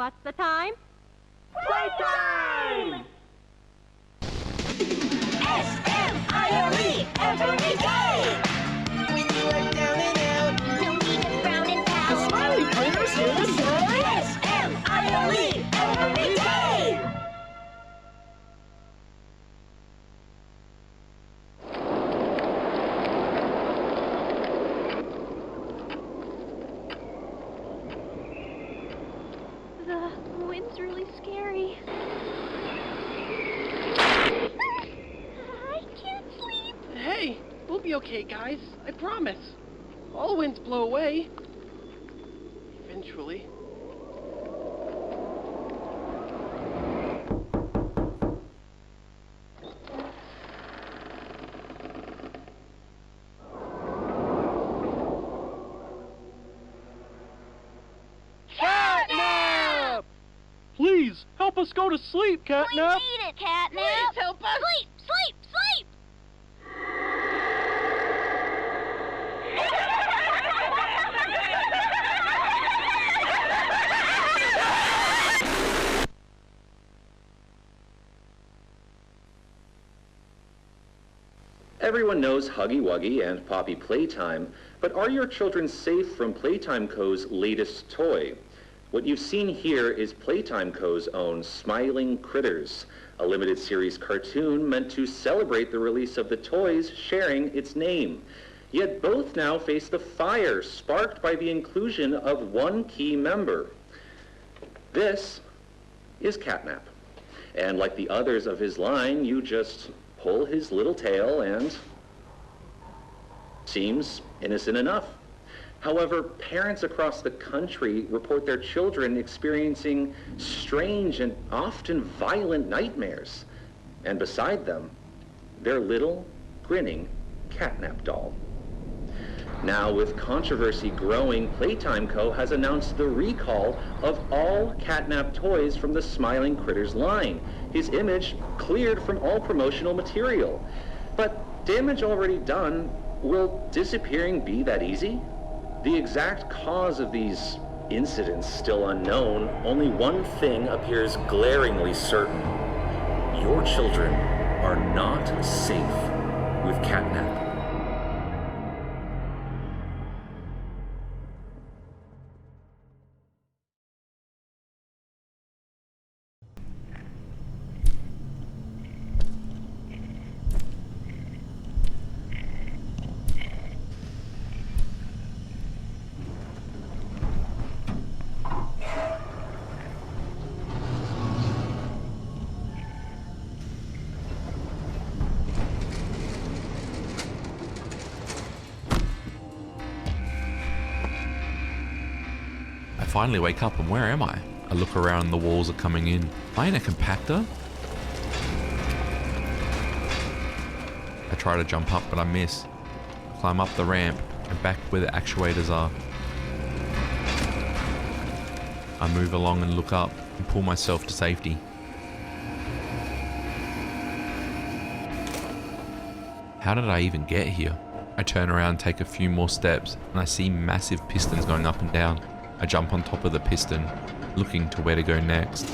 What's the time? Playtime! S-M-I-L-E every day! When you are down and out, no need to frown and pout. The Smiley Players here to say S-M-I-L-E every day! The wind's really scary. I can't sleep. Hey, we'll be okay, guys. I promise. All winds blow away. Eventually. Catnap! Please, help us go to sleep, We Catnap! need it, Catnap. Please help us! Sleep, sleep, sleep! Everyone knows Huggy Wuggy and Poppy Playtime, but are your children safe from Playtime Co.'s latest toy? What you've seen here is Playtime Co.'s own Smiling Critters, a limited series cartoon meant to celebrate the release of the toys sharing its name. Yet both now face the fire sparked by the inclusion of one key member. This is Catnap. And like the others of his line, you just pull his little tail and seems innocent enough. However, parents across the country report their children experiencing strange and often violent nightmares. And beside them, their little, grinning Catnap doll. Now, with controversy growing, Playtime Co. has announced the recall of all Catnap toys from the Smiling Critters line. His image cleared from all promotional material. But damage already done, will disappearing be that easy? The exact cause of these incidents still unknown, only one thing appears glaringly certain. Your children are not safe with Catnap. I finally wake up and where am I? I look around and the walls are coming in. Am I in a compactor? I try to jump up but I miss. I climb up the ramp and back where the actuators are. I move along and look up and pull myself to safety. How did I even get here? I turn around, take a few more steps, and I see massive pistons going up and down. I jump on top of the piston, looking to where to go next.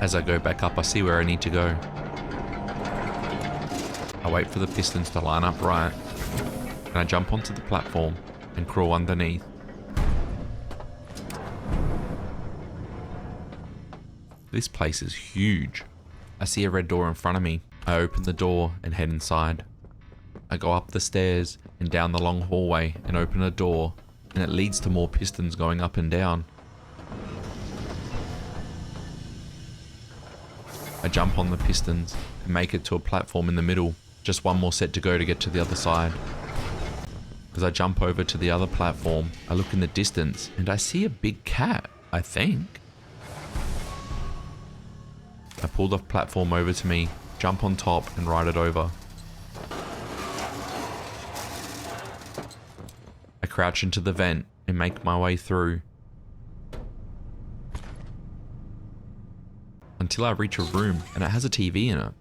As I go back up, I see where I need to go. I wait for the pistons to line up right, and I jump onto the platform and crawl underneath. This place is huge. I see a red door in front of me. I open the door and head inside. I go up the stairs and down the long hallway and open a door, and it leads to more pistons going up and down. I jump on the pistons and make it to a platform in the middle. Just one more set to go to get to the other side. As I jump over to the other platform, I look in the distance and I see a big cat, I think. I pull the platform over to me, jump on top and ride it over. I crouch into the vent and make my way through until I reach a room and it has a TV in it.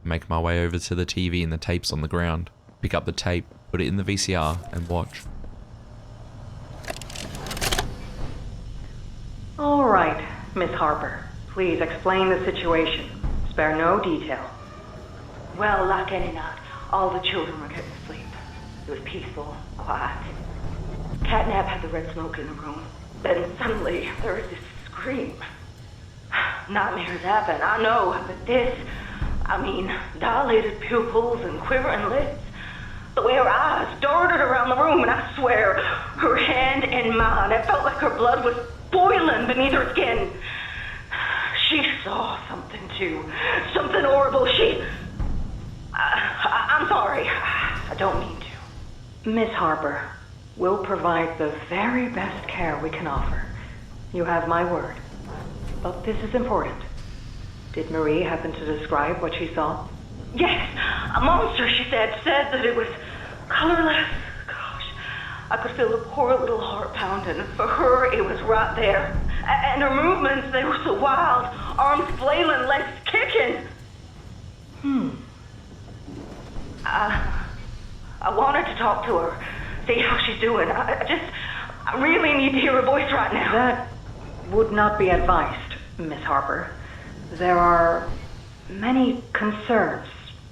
I make my way over to the TV and the tapes on the ground, pick up the tape, put it in the VCR and watch. All right, Miss Harper. Please explain the situation. Spare no detail. Well, like any night, all the children were getting asleep. It was peaceful, quiet. Catnap had the red smoke in the room. Then suddenly, there was this scream. Nightmares happen, I know, but this, dilated pupils and quivering lips. The way her eyes darted around the room, and I swear, her hand in mine, it felt like her blood was boiling beneath her skin. She saw something too, something horrible. I'm sorry, I don't mean to. Miss Harper, we'll provide the very best care we can offer. You have my word. But this is important. Did Marie happen to describe what she saw? Yes, a monster, she said that it was colorless. Gosh, I could feel the poor little heart pounding. For her, it was right there. And her movements, they were so wild. Arms flailing, legs kicking. I wanted to talk to her, see how she's doing. I really need to hear her voice right now. That would not be advised, Miss Harper. There are many concerns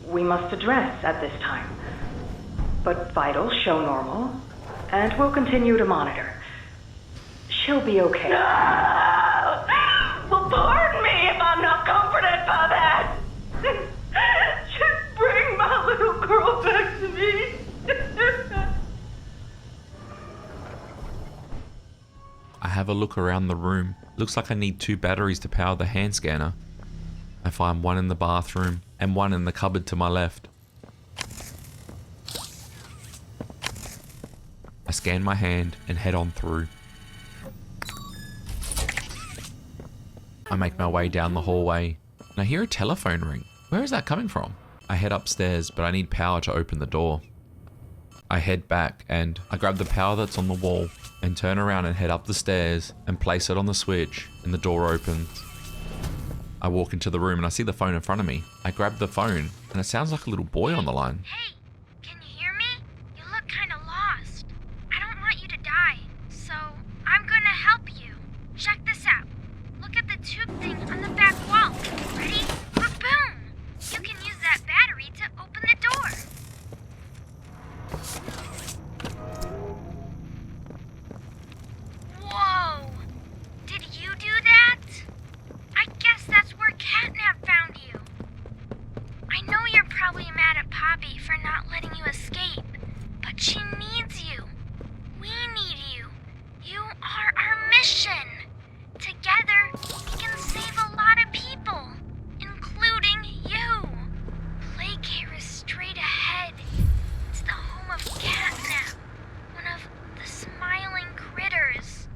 we must address at this time. But vitals show normal, and we'll continue to monitor. She'll be okay. No! Well, pardon me if I'm not comforted by that. Just bring my little girl back to me. I have a look around the room. Looks like I need 2 batteries to power the hand scanner. I find one in the bathroom and one in the cupboard to my left. I scan my hand and head on through. I make my way down the hallway and I hear a telephone ring. Where is that coming from? I head upstairs, but I need power to open the door. I head back and I grab the power that's on the wall and turn around and head up the stairs and place it on the switch and the door opens. I walk into the room and I see the phone in front of me. I grab the phone and it sounds like a little boy on the line. Hey, can you hear me? You look kind of lost. I don't want you to die, so I'm gonna help you. Check this out. Look at the tube thing on the back wall. Ready? Boom! You can use that battery to open the door. Whoa! Did you do that? I guess that's where Catnap found you. I know you're probably mad at Poppy for not letting you escape, but she needs you. We need you. You are our mission. Together, we can save a lot of people, including you. Playcare is straight ahead. It's the home of Catnap, one of the smiling critters.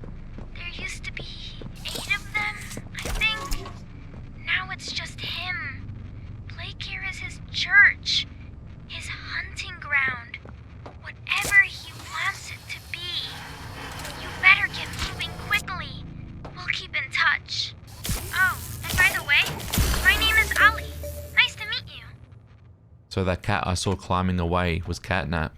There used to be 8 of them, I think. Now it's just him. Playcare is his church, his hunting ground, whatever he wants it to be. You better get moving quickly. We'll keep in touch. Oh, and by the way, my name is Ali. Nice to meet you. So that cat I saw climbing away was Catnap.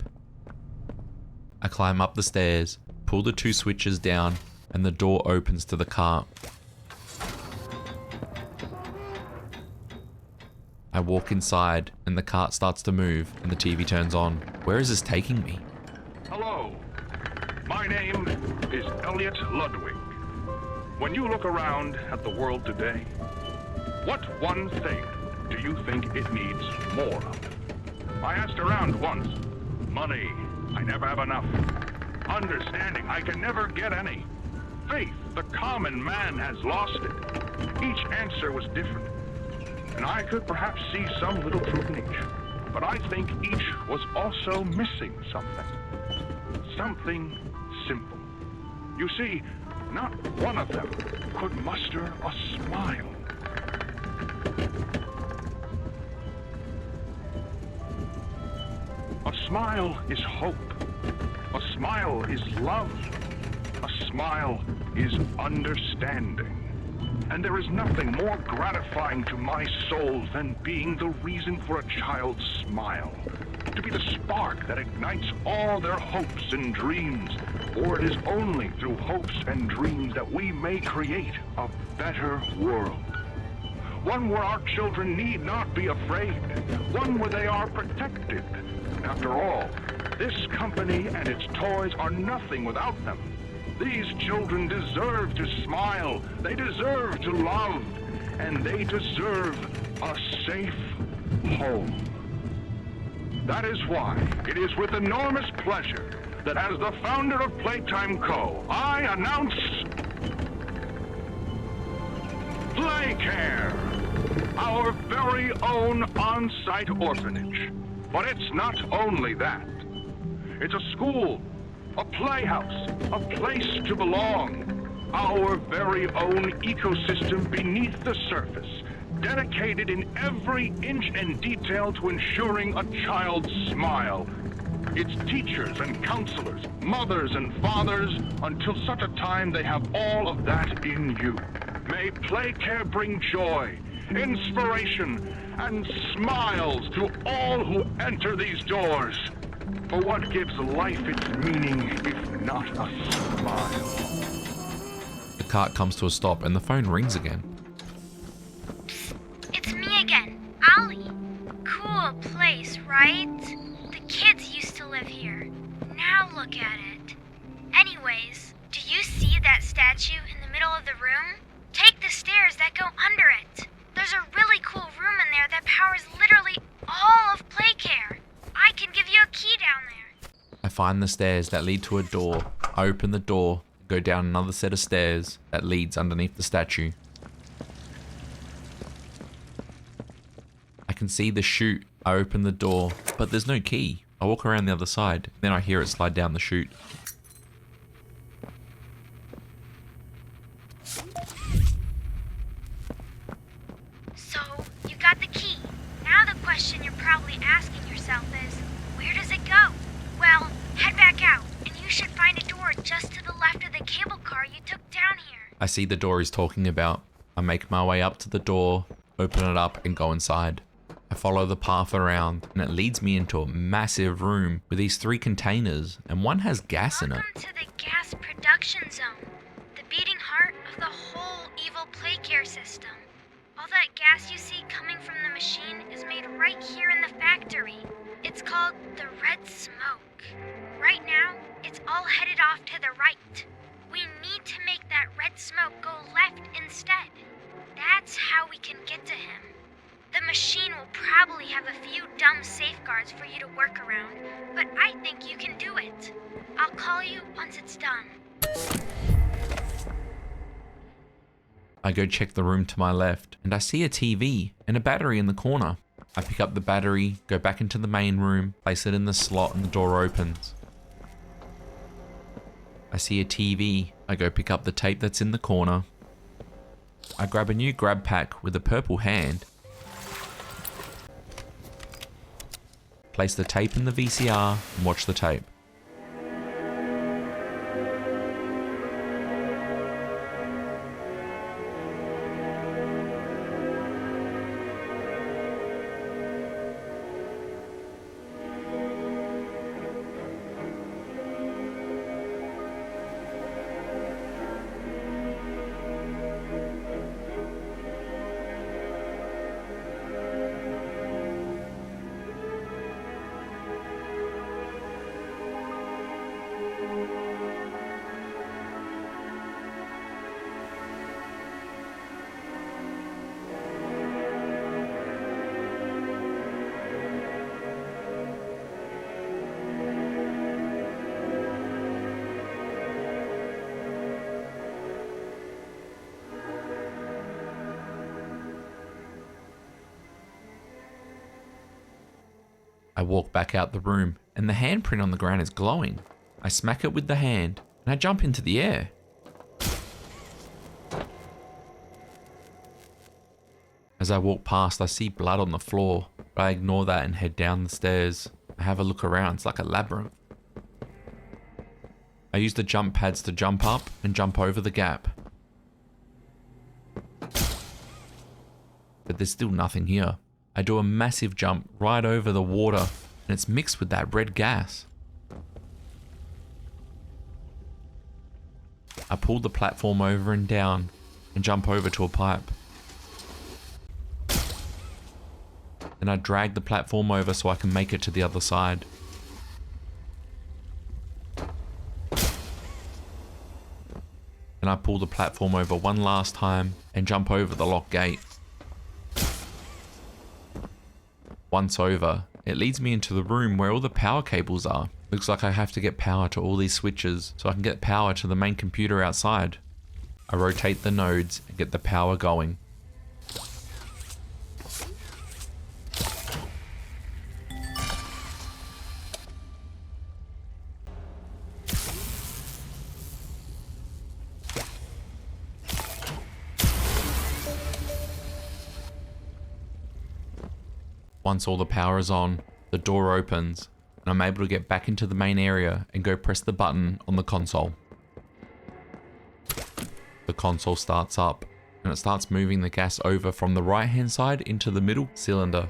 I climb up the stairs, pull the 2 switches down, and the door opens to the cart. I walk inside and the cart starts to move and the TV turns on. Where is this taking me? Hello, my name is Elliot Ludwig. When you look around at the world today, what one thing do you think it needs more of? I asked around once. Money, I never have enough. Understanding, I can never get any. Faith, the common man has lost it. Each answer was different. And I could perhaps see some little truth in each. But I think each was also missing something. Something simple. You see, not one of them could muster a smile. A smile is hope. A smile is love. A smile is understanding. And there is nothing more gratifying to my soul than being the reason for a child's smile. To be the spark that ignites all their hopes and dreams. For it is only through hopes and dreams that we may create a better world. One where our children need not be afraid. One where they are protected. After all, this company and its toys are nothing without them. These children deserve to smile. They deserve to love. And they deserve a safe home. That is why it is with enormous pleasure that as the founder of Playtime Co., I announce Playcare, our very own on-site orphanage. But it's not only that. It's a school, a playhouse, a place to belong. Our very own ecosystem beneath the surface, dedicated in every inch and detail to ensuring a child's smile. Its teachers and counselors, mothers and fathers, until such a time they have all of that in you. May Playcare bring joy, inspiration, and smiles to all who enter these doors. For what gives life its meaning if not a smile? The cart comes to a stop and the phone rings again. It's me again, Ollie. Cool place, right? The kids used to live here. Now look at it. Anyways, do you see that statue in the middle of the room? Take the stairs that go under it. There's a really cool room in there that powers literally all of Playcare. I can give you a key down there. I find the stairs that lead to a door. I open the door, go down another set of stairs that leads underneath the statue. I can see the chute. I open the door, but there's no key. I walk around the other side, then I hear it slide down the chute. So, you got the key. Now the question you're probably asking yourself is, where does it go? Well, head back out, and you should find a door just to the left of the cable car you took down here. I see the door he's talking about. I make my way up to the door, open it up, and go inside. I follow the path around, and it leads me into a massive room with these 3 containers, and one has gas in it. Welcome to the gas production zone, the beating heart of the whole evil Playcare system. All that gas you see coming from the machine is made right here in the factory. It's called the red smoke. Right now, it's all headed off to the right. We need to make that red smoke go left instead. That's how we can get to him. The machine will probably have a few dumb safeguards for you to work around, but I think you can do it. I'll call you once it's done. I go check the room to my left, and I see a TV and a battery in the corner. I pick up the battery, go back into the main room, place it in the slot, and the door opens. I see a TV. I go pick up the tape that's in the corner. I grab a new grab pack with a purple hand, place the tape in the VCR, and watch the tape. I walk back out the room, and the handprint on the ground is glowing. I smack it with the hand, and I jump into the air. As I walk past, I see blood on the floor, but I ignore that and head down the stairs. I have a look around, it's like a labyrinth. I use the jump pads to jump up and jump over the gap. but there's still nothing here. I do a massive jump right over the water, and it's mixed with that red gas. I pull the platform over and down and jump over to a pipe. Then I drag the platform over so I can make it to the other side. Then I pull the platform over one last time and jump over the lock gate. Once over, it leads me into the room where all the power cables are. Looks like I have to get power to all these switches so I can get power to the main computer outside. I rotate the nodes and get the power going. Once all the power is on, the door opens and I'm able to get back into the main area and go press the button on the console. The console starts up and it starts moving the gas over from the right hand side into the middle cylinder.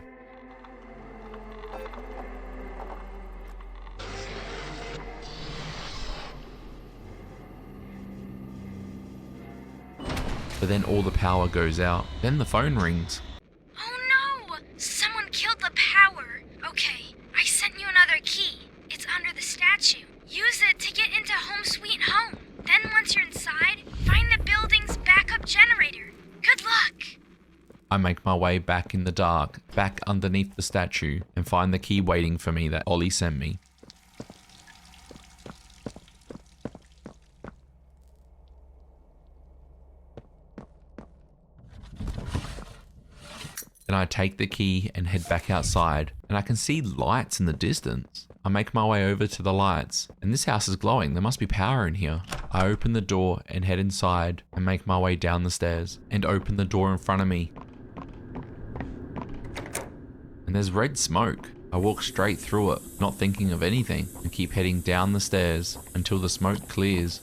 But then all the power goes out. Then the phone rings. Oh no! Someone killed the power! Okay, I sent you another key. It's under the statue. Use it to get into Home Sweet Home. Then once you're inside, find the building's backup generator. Good luck! I make my way back in the dark, back underneath the statue, and find the key waiting for me that Ollie sent me. Then I take the key and head back outside, and I can see lights in the distance. I make my way over to the lights, and this house is glowing. There must be power in here. I open the door and head inside and make my way down the stairs and open the door in front of me. And there's red smoke. I walk straight through it, not thinking of anything, and keep heading down the stairs until the smoke clears.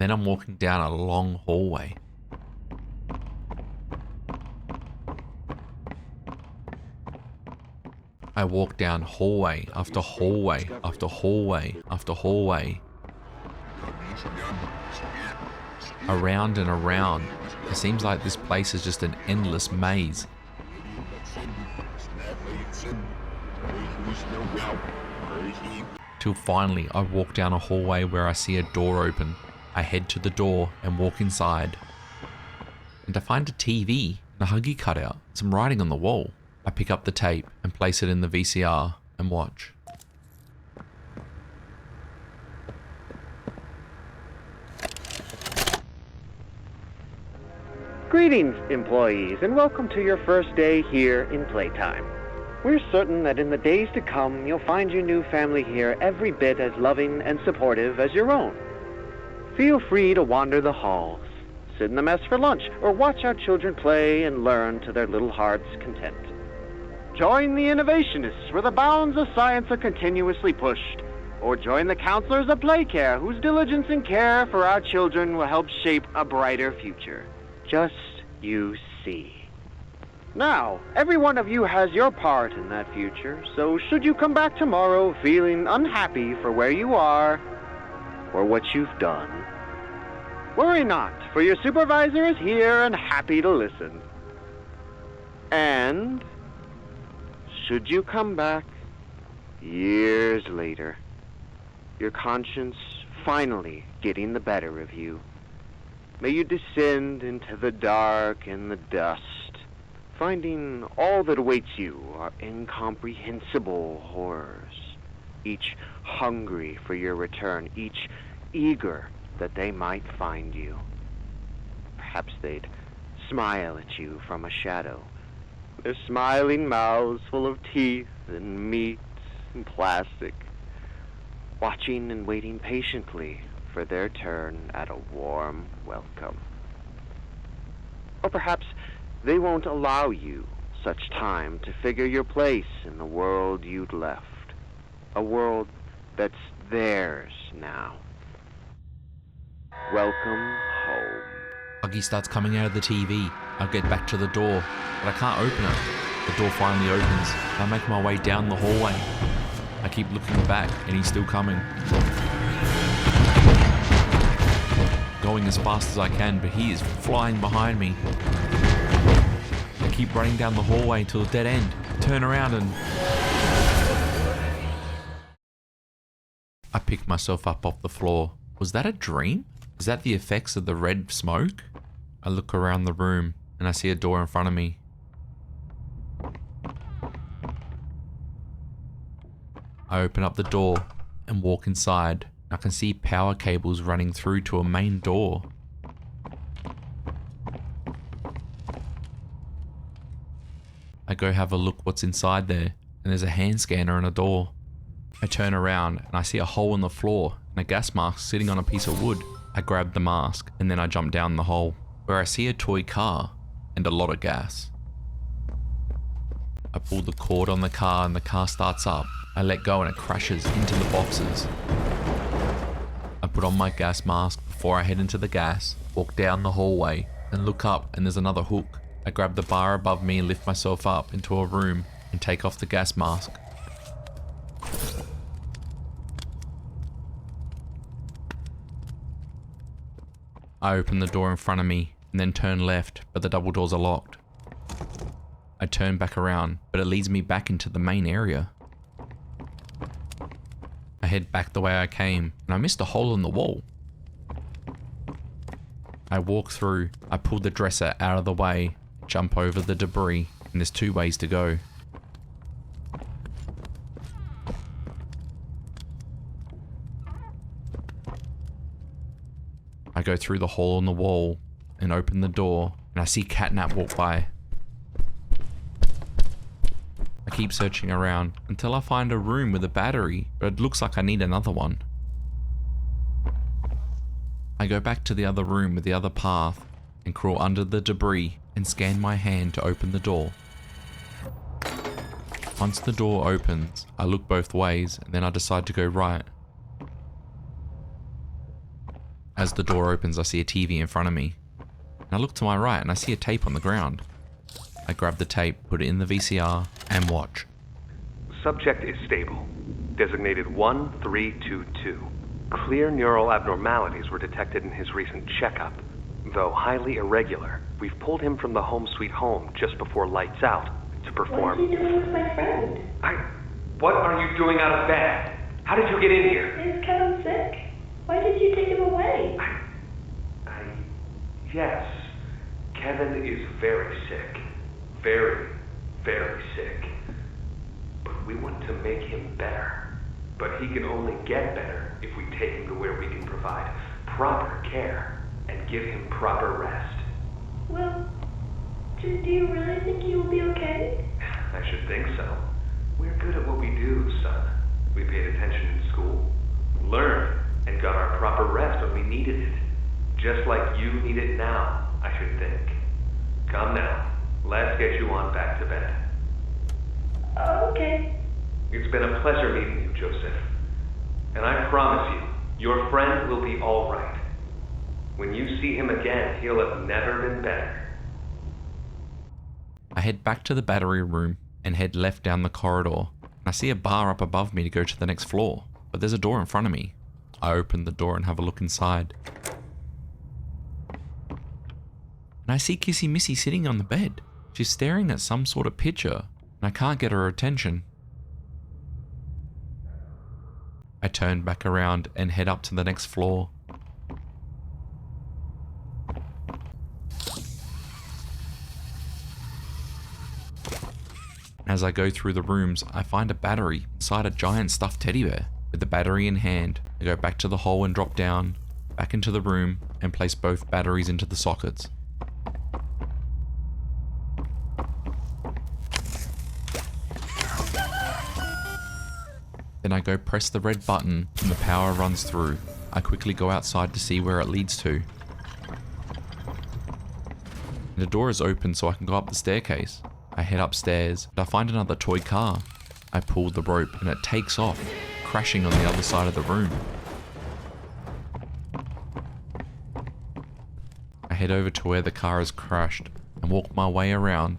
Then I'm walking down a long hallway. I walk down hallway after hallway after hallway after hallway. Around and around. It seems like this place is just an endless maze. Till finally I walk down a hallway where I see a door open. I head to the door and walk inside. And I find a TV and a Huggy cutout, some writing on the wall. I pick up the tape and place it in the VCR and watch. Greetings, employees, and welcome to your first day here in Playtime. We're certain that in the days to come, you'll find your new family here every bit as loving and supportive as your own. Feel free to wander the halls, sit in the mess for lunch, or watch our children play and learn to their little hearts' content. Join the innovationists where the bounds of science are continuously pushed, or join the counselors of Playcare whose diligence and care for our children will help shape a brighter future. Just you see. Now, every one of you has your part in that future, so should you come back tomorrow feeling unhappy for where you are or what you've done, worry not, for your supervisor is here and happy to listen. And should you come back years later, your conscience finally getting the better of you, may you descend into the dark and the dust, finding all that awaits you are incomprehensible horrors, each hungry for your return, each eager that they might find you. Perhaps they'd smile at you from a shadow, their smiling mouths full of teeth and meat and plastic, watching and waiting patiently for their turn at a warm welcome. Or perhaps they won't allow you such time to figure your place in the world you'd left, a world that's theirs now. Welcome home. Buggy starts coming out of the TV. I get back to the door, but I can't open it. The door finally opens. I make my way down the hallway. I keep looking back, and he's still coming. Going as fast as I can, but he is flying behind me. I keep running down the hallway till a dead end. Turn around and... I pick myself up off the floor. Was that a dream? Is that the effects of the red smoke? I look around the room and I see a door in front of me. I open up the door and walk inside. I can see power cables running through to a main door. I go have a look what's inside there, and there's a hand scanner and a door. I turn around and I see a hole in the floor and a gas mask sitting on a piece of wood. I grab the mask and then I jump down the hole, where I see a toy car and a lot of gas. I pull the cord on the car and the car starts up. I let go and it crashes into the boxes. I put on my gas mask before I head into the gas, walk down the hallway and look up and there's another hook. I grab the bar above me and lift myself up into a room and take off the gas mask. I open the door in front of me and then turn left, but the double doors are locked. I turn back around, but it leads me back into the main area. I head back the way I came, and I missed a hole in the wall. I walk through, I pull the dresser out of the way, jump over the debris, and there's 2 ways to go. I go through the hole in the wall and open the door, and I see Catnap walk by. I keep searching around until I find a room with a battery, but it looks like I need another one. I go back to the other room with the other path and crawl under the debris and scan my hand to open the door. Once the door opens, I look both ways and then I decide to go right. As the door opens, I see a TV in front of me. And I look to my right and I see a tape on the ground. I grab the tape, put it in the VCR, and watch. Subject is stable. Designated 1322. Clear neural abnormalities were detected in his recent checkup. Though highly irregular, we've pulled him from the home sweet home just before lights out to perform... What are you doing with my friend? What are you doing out of bed? How did you get in here? Is Kevin sick? Why did you take him away? Yes. Kevin is very sick. Very, very sick. But we want to make him better. But he can only get better if we take him to where we can provide proper care and give him proper rest. Well, do you really think he will be okay? I should think so. We're good at what we do, son. We paid attention in school, learned, and got our proper rest when we needed it. Just like you need it now, I should think. Come now. Let's get you on back to bed. Okay. It's been a pleasure meeting you, Joseph. And I promise you, your friend will be all right. When you see him again, he'll have never been better. I head back to the battery room and head left down the corridor. I see a bar up above me to go to the next floor, but there's a door in front of me. I open the door and have a look inside. And I see Kissy Missy sitting on the bed. She's staring at some sort of picture, and I can't get her attention. I turn back around and head up to the next floor. As I go through the rooms, I find a battery inside a giant stuffed teddy bear. With the battery in hand, I go back to the hole and drop down, back into the room, and place both batteries into the sockets. Then I go press the red button and the power runs through. I quickly go outside to see where it leads to. The door is open so I can go up the staircase. I head upstairs, but I find another toy car. I pull the rope and it takes off, crashing on the other side of the room. I head over to where the car has crashed and walk my way around.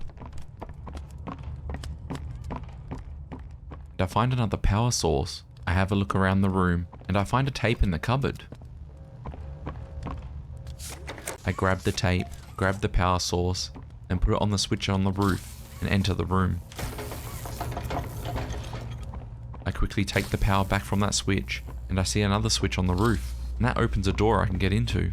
And I find another power source. I have a look around the room and I find a tape in the cupboard. I grab the tape, grab the power source, and put it on the switch on the roof and enter the room. I quickly take the power back from that switch and I see another switch on the roof, and that opens a door I can get into.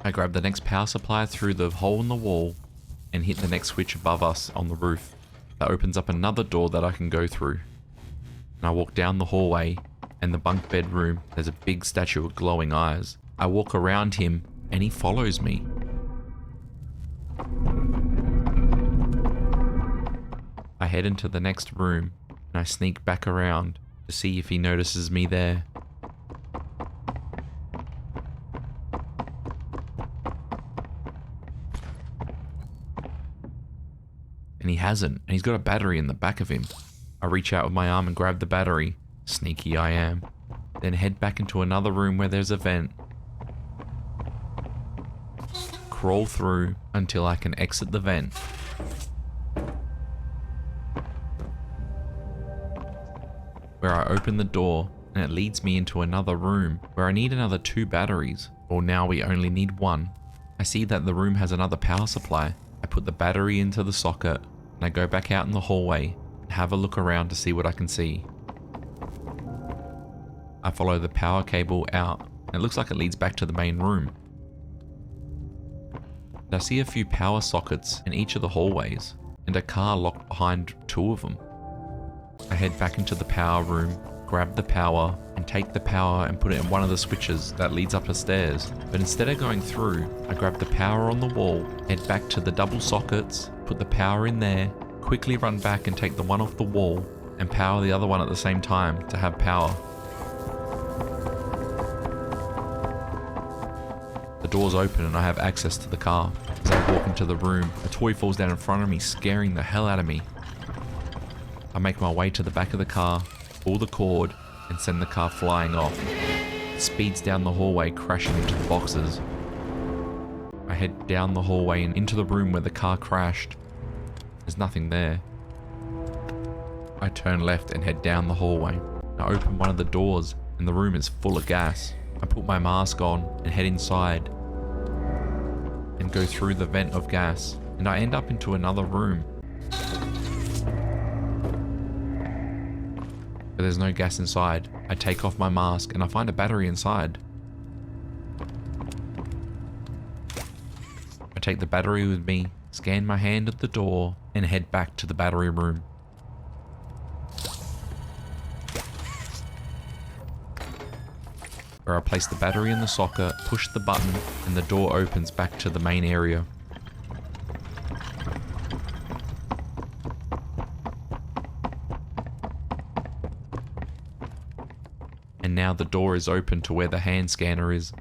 I grab the next power supply through the hole in the wall and hit the next switch above us on the roof. That opens up another door that I can go through. And I walk down the hallway, and the bunk bedroom, there's a big statue with glowing eyes. I walk around him and he follows me. I head into the next room and I sneak back around to see if he notices me there. And he hasn't, and he's got a battery in the back of him. I reach out with my arm and grab the battery. Sneaky I am. Then head back into another room where there's a vent. Crawl through until I can exit the vent. Where I open the door and it leads me into another room where I need another 2 batteries. Well, now we only need 1. I see that the room has another power supply. I put the battery into the socket and I go back out in the hallway and have a look around to see what I can see. I follow the power cable out and it looks like it leads back to the main room. And I see a few power sockets in each of the hallways and a car locked behind 2 of them. I head back into the power room, grab the power and take the power and put it in one of the switches that leads up the stairs. But instead of going through, I grab the power on the wall, head back to the double sockets, put the power in there, quickly run back and take the one off the wall and power the other one at the same time to have power. The doors open and I have access to the car. As I walk into the room, a toy falls down in front of me, scaring the hell out of me. I make my way to the back of the car, pull the cord, and send the car flying off. It speeds down the hallway, crashing into the boxes. I head down the hallway and into the room where the car crashed. There's nothing there. I turn left and head down the hallway. I open one of the doors and the room is full of gas. I put my mask on and head inside and go through the vent of gas, and I end up into another room. But there's no gas inside. I take off my mask and I find a battery inside. I take the battery with me, scan my hand at the door, and head back to the battery room. Where I place the battery in the socket, push the button, and the door opens back to the main area. And now the door is open to where the hand scanner is.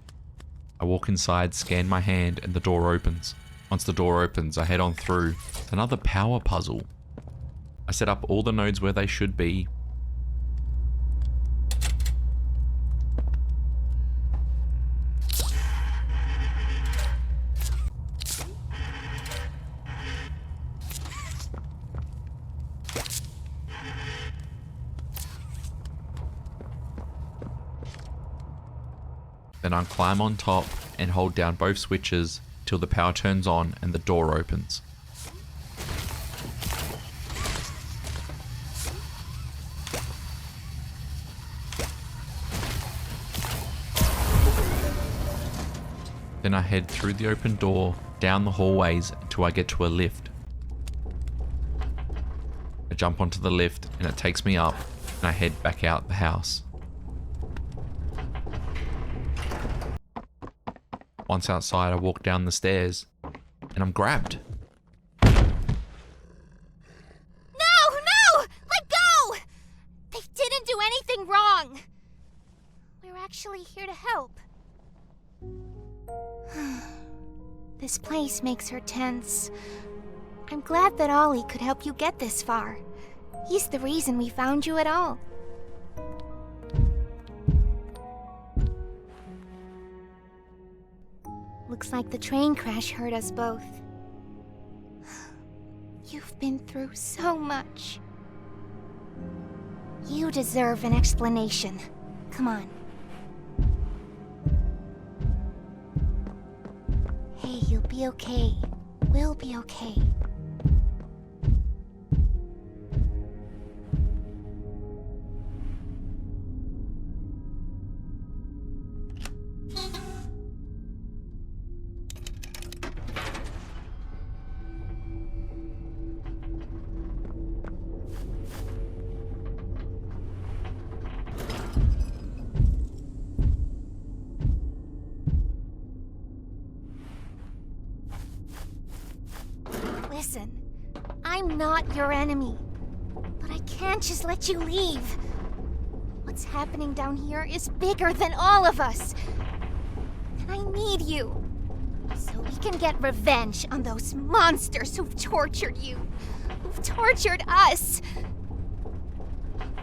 I walk inside, scan my hand, and the door opens. Once the door opens, I head on through. Another power puzzle. I set up all the nodes where they should be. Then I climb on top and hold down both switches till the power turns on and the door opens. Then I head through the open door, down the hallways until I get to a lift. I jump onto the lift and it takes me up, and I head back out the house. Once outside, I walk down the stairs and I'm grabbed. No! Let go! They didn't do anything wrong. We're actually here to help. This place makes her tense. I'm glad that Ollie could help you get this far. He's the reason we found you at all. Looks like the train crash hurt us both. You've been through so much. You deserve an explanation. Come on. Hey, you'll be okay. We'll be okay. Listen, I'm not your enemy, but I can't just let you leave. What's happening down here is bigger than all of us, and I need you, so we can get revenge on those monsters who've tortured you, who've tortured us.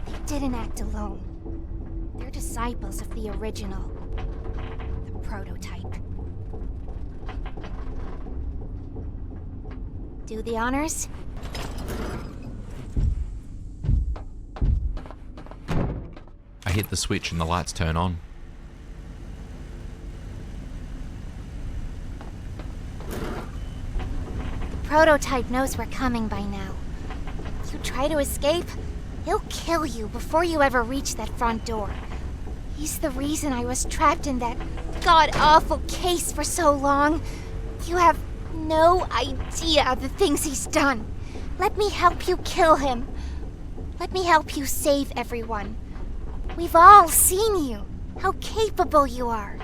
They didn't act alone. They're disciples of the original, the prototype. Do the honors? I hit the switch and the lights turn on. The prototype knows we're coming by now. You try to escape, he'll kill you before you ever reach that front door. He's the reason I was trapped in that god-awful case for so long. You have no idea the things he's done. Let me help you kill him. Let me help you save everyone. We've all seen you, how capable you are.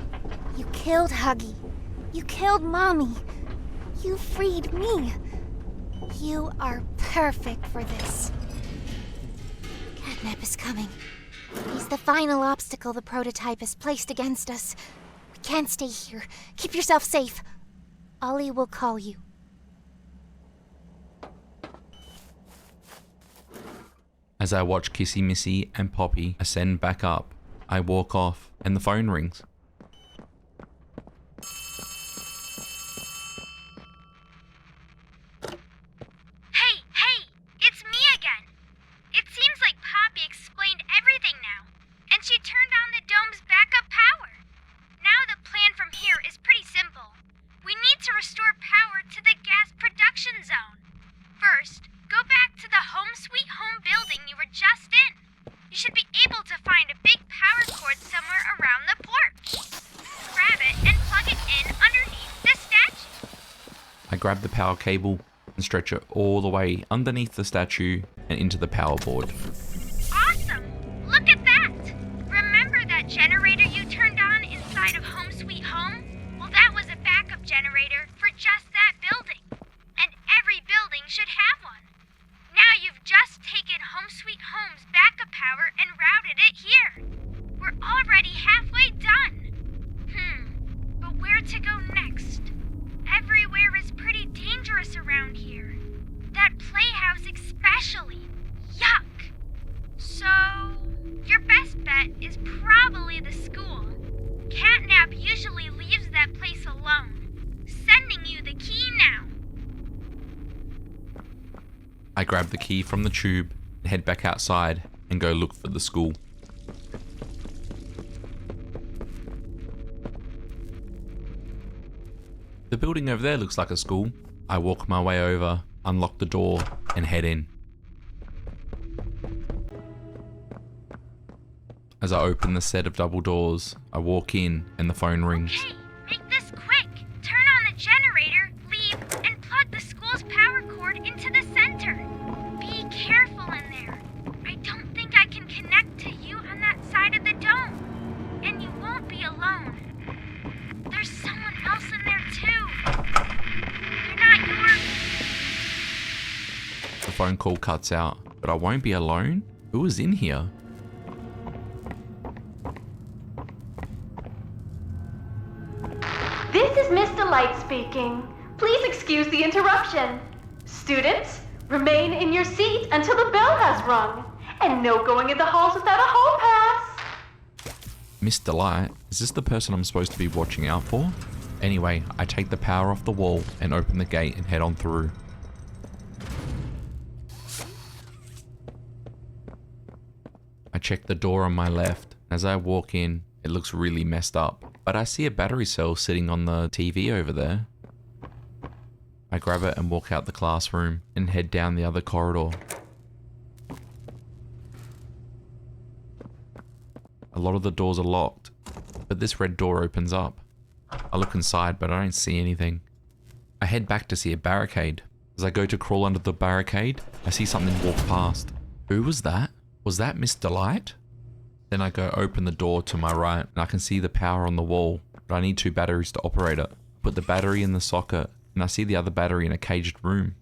You killed Huggy. You killed Mommy. You freed me. You are perfect for this. Catnap is coming. He's the final obstacle the prototype has placed against us. We can't stay here. Keep yourself safe. Ollie will call you. As I watch Kissy Missy and Poppy ascend back up, I walk off and the phone rings. Hey, it's me again. It seems like Poppy explained everything now, and she turned on the dome's backup power. Now the plan from here is pretty simple. We need to restore power to the gas production zone. First, go back to the Home Sweet Home building you were just in. You should be able to find a big power cord somewhere around the porch. Grab it and plug it in underneath the statue. I grab the power cable and stretch it all the way underneath the statue and into the power board. Awesome! Look at that! Remember that generator you turned on inside of Home Sweet Home? Well, that was a backup generator for just that building. And every building should have one. Now you've just taken Home Sweet Home's backup power and routed it here. We're already halfway done. But where to go next? Everywhere is pretty dangerous around here. That playhouse especially. Yuck! So, your best bet is probably the school. Catnap usually leaves that place alone. Sending you the key now. I grab the key from the tube and head back outside and go look for the school. The building over there looks like a school. I walk my way over, unlock the door, and head in. As I open the set of double doors, I walk in and the phone rings. Hey, make this quick. Turn on the generator, leave, and plug the school's power cord into the center. Be careful in there. I don't think I can connect to you on that side of the dome. And you won't be alone. There's someone else in there too. They're not yours. The phone call cuts out, but I won't be alone? Who is in here? This is Mr. Light speaking. Please excuse the interruption. Students, remain in your seat until the bell has rung. And no going in the halls without a hall pass. Miss Delight, is this the person I'm supposed to be watching out for? Anyway, I take the power off the wall and open the gate and head on through. I check the door on my left. As I walk in, it looks really messed up, but I see a battery cell sitting on the TV over there. I grab it and walk out the classroom and head down the other corridor. A lot of the doors are locked, but this red door opens up. I look inside, but I don't see anything. I head back to see a barricade. As I go to crawl under the barricade, I see something walk past. Who was that? Was that Miss Delight? Then I go open the door to my right, and I can see the power on the wall, but I need 2 batteries to operate it. Put the battery in the socket, and I see the other battery in a caged room.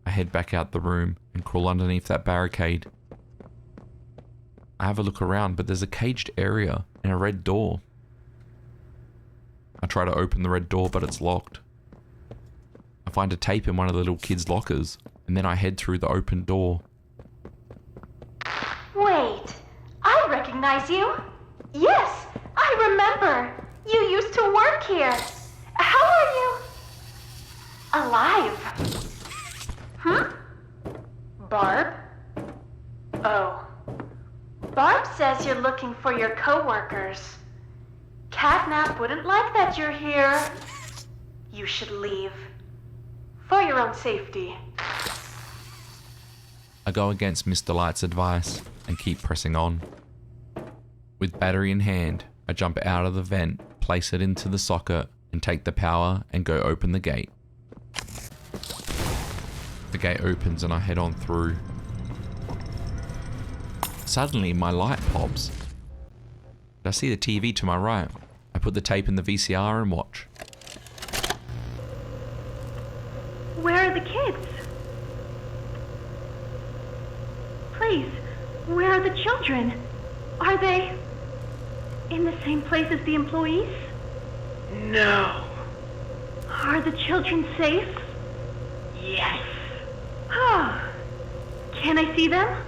I head back out the room and crawl underneath that barricade. I have a look around, but there's a caged area and a red door. I try to open the red door, but it's locked. I find a tape in one of the little kids' lockers, and then I head through the open door. Wait, I recognize you. Yes, I remember. You used to work here. How are you? Alive. Barb? Oh. Barb says you're looking for your co-workers. Catnap wouldn't like that you're here. You should leave. For your own safety. I go against Miss Delight's advice and keep pressing on. With battery in hand, I jump out of the vent, place it into the socket, and take the power and go open the gate. The gate opens and I head on through. Suddenly my light pops. I see the TV to my right. I put the tape in the VCR and watch. Where are the kids? Please, where are the children? Are they in the same place as the employees? No. Are the children safe? Yes. Ah. Can I see them?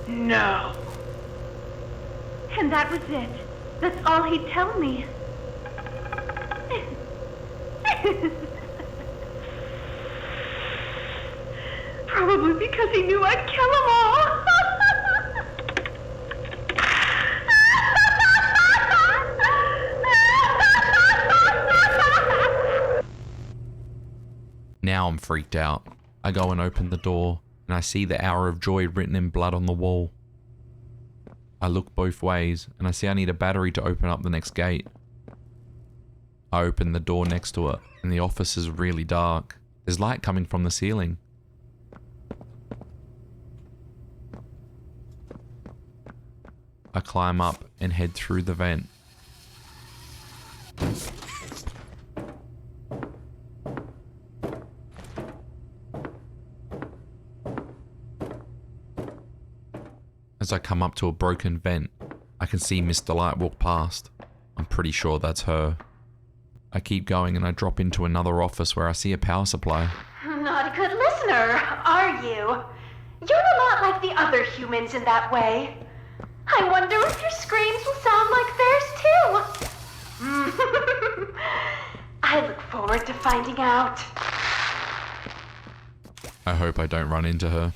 No. And that was it. That's all he'd tell me. Probably because he knew I'd kill them all. Now I'm freaked out. I go and open the door, and I see the hour of joy written in blood on the wall. I look both ways, and I see I need a battery to open up the next gate. I open the door next to it, and the office is really dark. There's light coming from the ceiling. I climb up and head through the vent. As I come up to a broken vent, I can see Miss Delight walk past. I'm pretty sure that's her. I keep going and I drop into another office where I see a power supply. Not a good listener, are you? You're a lot like the other humans in that way. I wonder if your screams will sound like theirs too. I look forward to finding out. I hope I don't run into her.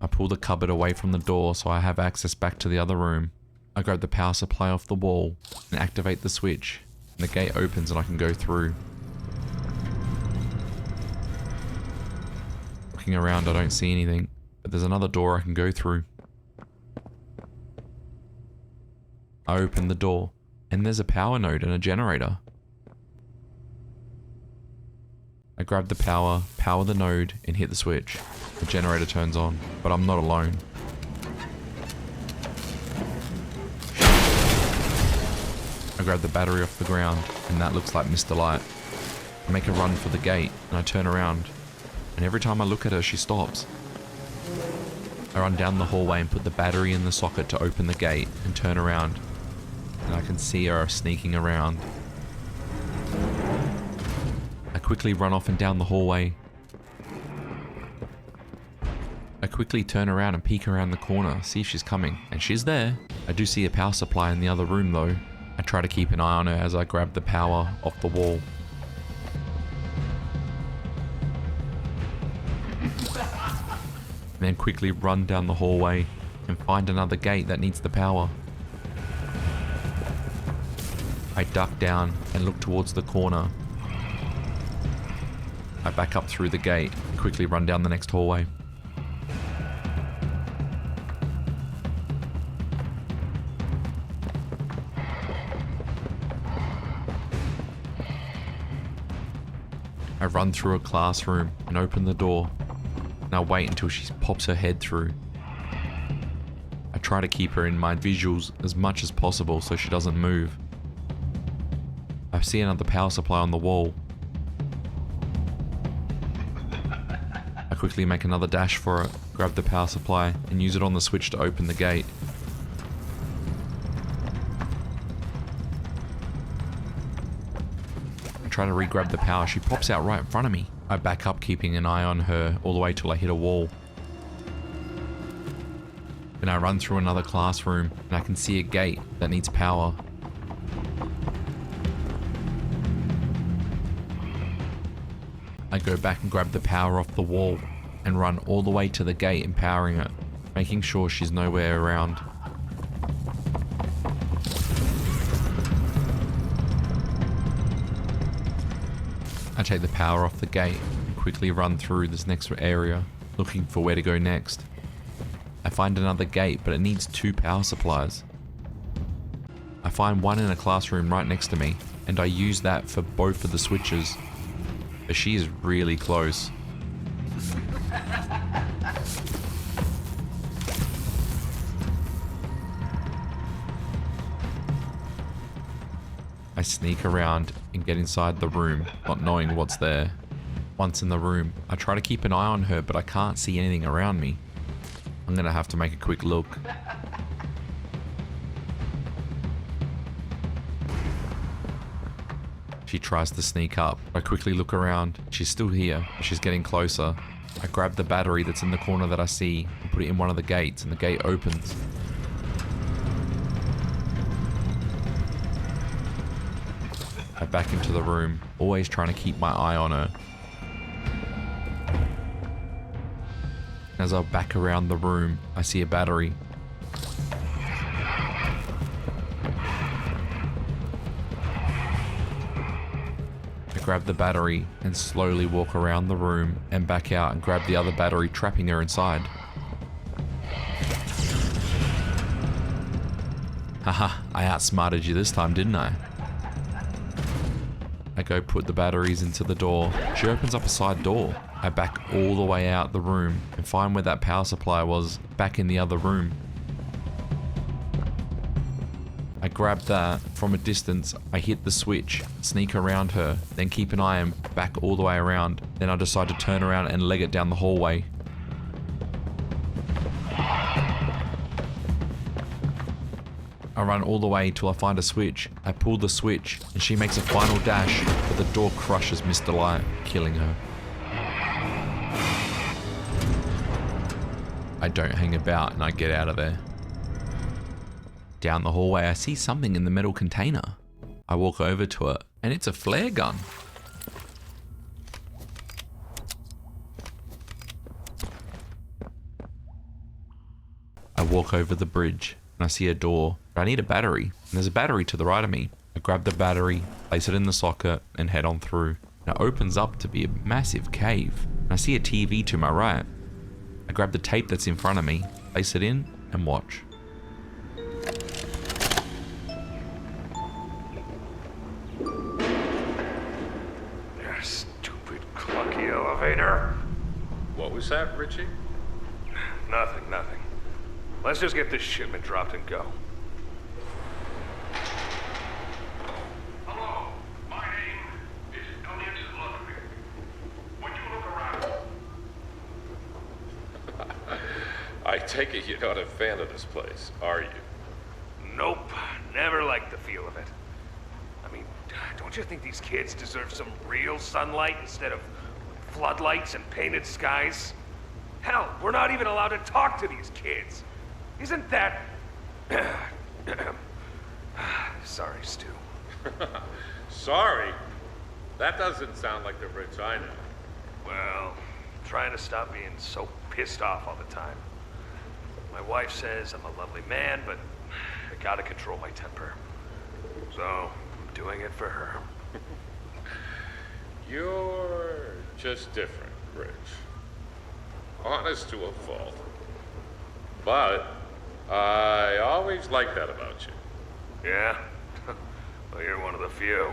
I pull the cupboard away from the door so I have access back to the other room. I grab the power supply off the wall and activate the switch, and the gate opens and I can go through. Looking around, I don't see anything, but there's another door I can go through. I open the door, and there's a power node and a generator. I grab the power the node, and hit the switch. The generator turns on, but I'm not alone. I grab the battery off the ground, and that looks like Miss Delight. I make a run for the gate, and I turn around, and every time I look at her, she stops. I run down the hallway and put the battery in the socket to open the gate, and turn around, and I can see her sneaking around. quickly run off and down the hallway. I quickly turn around and peek around the corner, see if she's coming, and she's there. I do see a power supply in the other room though. I try to keep an eye on her as I grab the power off the wall. And then quickly run down the hallway and find another gate that needs the power. I duck down and look towards the corner. I back up through the gate and quickly run down the next hallway. I run through a classroom and open the door, and I wait until she pops her head through. I try to keep her in my visuals as much as possible so she doesn't move. I see another power supply on the wall. I quickly make another dash for it, grab the power supply, and use it on the switch to open the gate. Try to re-grab the power, she pops out right in front of me. I back up, keeping an eye on her all the way till I hit a wall. Then I run through another classroom and I can see a gate that needs power. I go back and grab the power off the wall and run all the way to the gate, empowering it, making sure she's nowhere around. I take the power off the gate and quickly run through this next area, looking for where to go next. I find another gate, but it needs 2 power supplies. I find one in a classroom right next to me, and I use that for both of the switches. But she is really close. I sneak around and get inside the room, not knowing what's there. Once in the room, I try to keep an eye on her, but I can't see anything around me. I'm gonna have to make a quick look. She tries to sneak up. I quickly look around. She's still here. She's getting closer. I grab the battery that's in the corner that I see and put it in one of the gates, and the gate opens. I back into the room, always trying to keep my eye on her. As I back around the room, I see a battery. I grab the battery and slowly walk around the room and back out and grab the other battery, trapping her inside. Haha, I outsmarted you this time, didn't I? I go put the batteries into the door. She opens up a side door. I back all the way out the room and find where that power supply was, back in the other room. I grab that from a distance. I hit the switch, sneak around her, then keep an eye and back all the way around. Then I decide to turn around and leg it down the hallway. I run all the way till I find a switch. I pull the switch and she makes a final dash, but the door crushes Miss Delight, killing her. I don't hang about and I get out of there. Down the hallway, I see something in the metal container. I walk over to it and it's a flare gun. I walk over the bridge and I see a door. I need a battery, and there's a battery to the right of me. I grab the battery, place it in the socket, and head on through. And it opens up to be a massive cave. And I see a TV to my right. I grab the tape that's in front of me, place it in, and watch. You stupid, clunky elevator. What was that, Richie? Nothing. Let's just get this shipment dropped and go. Hello, my name is Elliot Ludwig. When you look around... I take it you're not a fan of this place, are you? Nope, never liked the feel of it. I mean, Don't you think these kids deserve some real sunlight instead of floodlights and painted skies? Hell, we're not even allowed to talk to these kids. Isn't that... Sorry, Stu. Sorry? That doesn't sound like the Rich I know. Well, I'm trying to stop being so pissed off all the time. My wife says I'm a lovely man, but I gotta control my temper. So, I'm doing it for her. You're just different, Rich. Honest to a fault. But I always liked that about you. Yeah? Well, you're one of the few.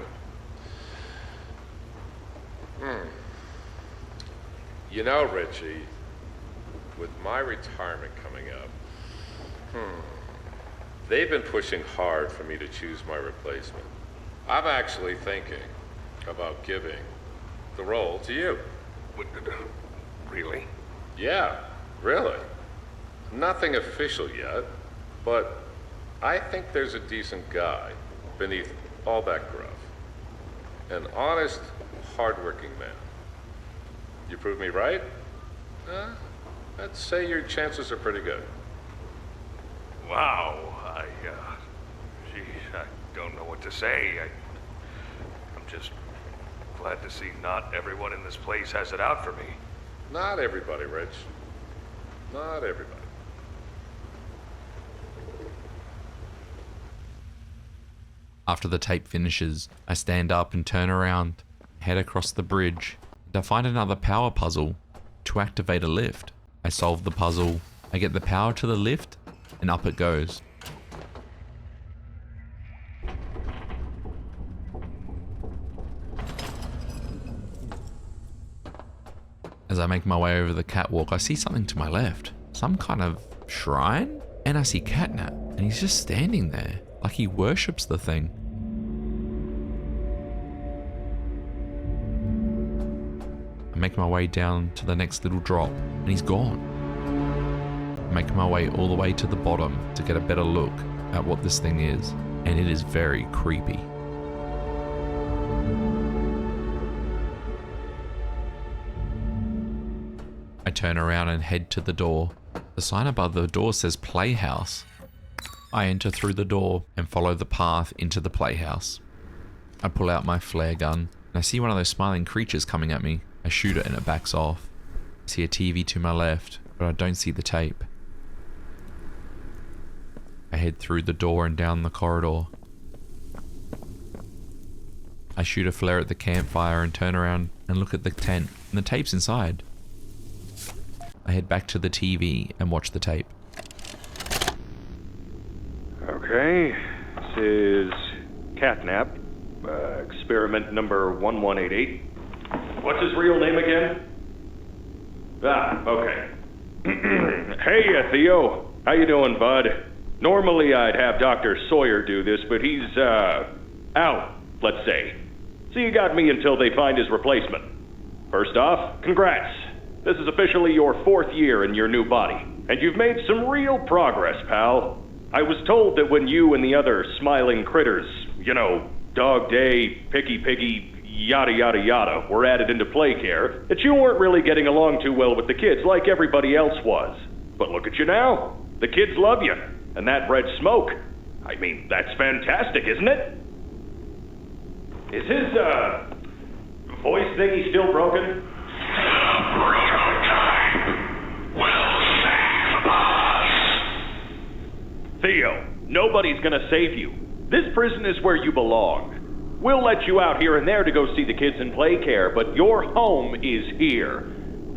You know, Richie, with my retirement coming up, they've been pushing hard for me to choose my replacement. I'm actually thinking about giving the role to you. Really? Yeah, really. Nothing official yet, but I think there's a decent guy beneath all that gruff. An honest, hardworking man. You prove me right? I'd say your chances are pretty good. Wow, geez, I don't know what to say. I'm just glad to see not everyone in this place has it out for me. Not everybody, Rich. Not everybody. After the tape finishes, I stand up and turn around, head across the bridge, and I find another power puzzle to activate a lift. I solve the puzzle, I get the power to the lift, and up it goes. As I make my way over the catwalk, I see something to my left. Some kind of shrine? And I see Catnap, and he's just standing there, like he worships the thing. I make my way down to the next little drop, and he's gone. I make my way all the way to the bottom to get a better look at what this thing is, and it is very creepy. I turn around and head to the door. The sign above the door says Playhouse. I enter through the door and follow the path into the playhouse. I pull out my flare gun and I see one of those smiling creatures coming at me. I shoot it and it backs off. I see a TV to my left, but I don't see the tape. I head through the door and down the corridor. I shoot a flare at the campfire and turn around and look at the tent, and the tape's inside. I head back to the TV and watch the tape. Okay, this is Catnap, experiment number 1188. What's his real name again? Okay. Hey, Theo. How you doing, bud? Normally I'd have Dr. Sawyer do this, but he's, out, let's say. So you got me until they find his replacement. First off, congrats. This is officially your 4th year in your new body, and you've made some real progress, pal. I was told that when you and the other smiling critters, you know, Dog Day, Picky Piggy, yada yada yada, were added into Playcare, that you weren't really getting along too well with the kids like everybody else was. But look at you now. The kids love you, and that red smoke. I mean, that's fantastic, isn't it? Is his, voice thingy still broken? Theo, nobody's gonna save you. This prison is where you belong. We'll let you out here and there to go see the kids in Playcare, but your home is here.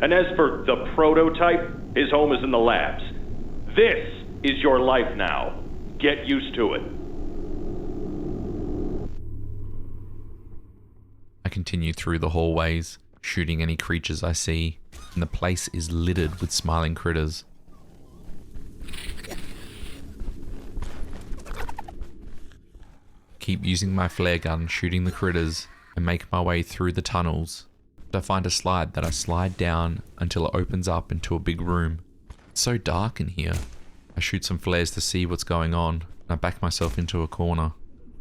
And as for the prototype, his home is in the labs. This is your life now. Get used to it. I continue through the hallways, shooting any creatures I see, and the place is littered with smiling critters. Keep using my flare gun, shooting the critters, and make my way through the tunnels. I find a slide that I slide down until it opens up into a big room. It's so dark in here. I shoot some flares to see what's going on, and I back myself into a corner.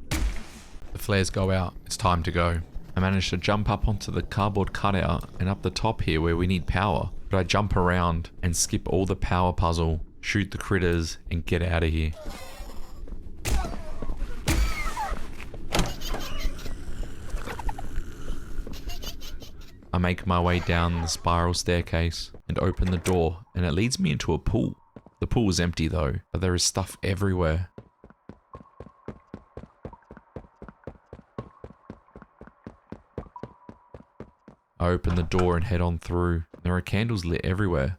The The flares go out. It's time to go. I managed to jump up onto the cardboard cutout and up the top here where we need power. But I jump around and skip all the power puzzle, shoot the critters, and get out of here. I make my way down the spiral staircase and open the door, and it leads me into a pool. The pool is empty though, but there is stuff everywhere. I open the door and head on through. There are candles lit everywhere.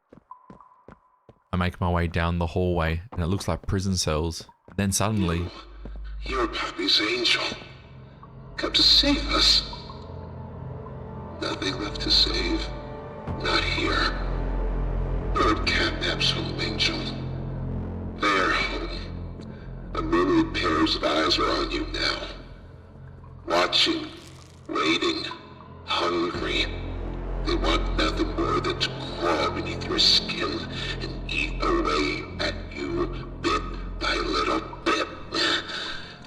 I make my way down the hallway and it looks like prison cells. Then suddenly... You're Pappy's angel. Come to save us. Nothing left to save. Not here. Bird catnaps home, angel. Their home. A myriad pairs of eyes are on you now. Watching. Waiting. Hungry. They want nothing more than to crawl beneath your skin and eat away at you bit by little bit.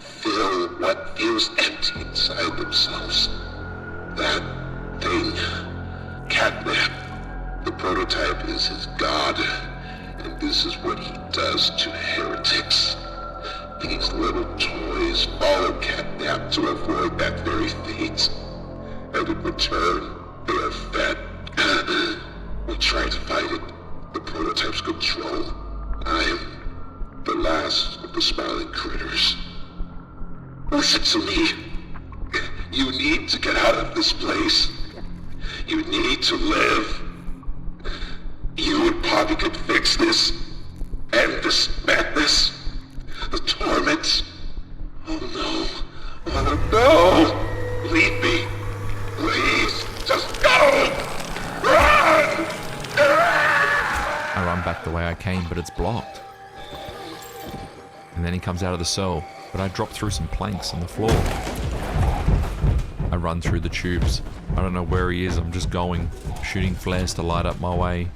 Fill what feels empty inside themselves. That thing. Catnap. The prototype is his god, and this is what he does to heretics. These little toys follow Catnap to avoid that very fate. And in return, they are fed. We try to fight it. The prototype's control. I am the last of the smiling critters. Listen to me. You need to get out of this place. You need to live. You and Poppy could fix this. End this madness. The torment. Oh no. Oh no. Leave me. Please, just go! Run! I run back the way I came, but it's blocked. And then he comes out of the cell, but I drop through some planks on the floor. I run through the tubes. I don't know where he is, I'm just going, shooting flares to light up my way.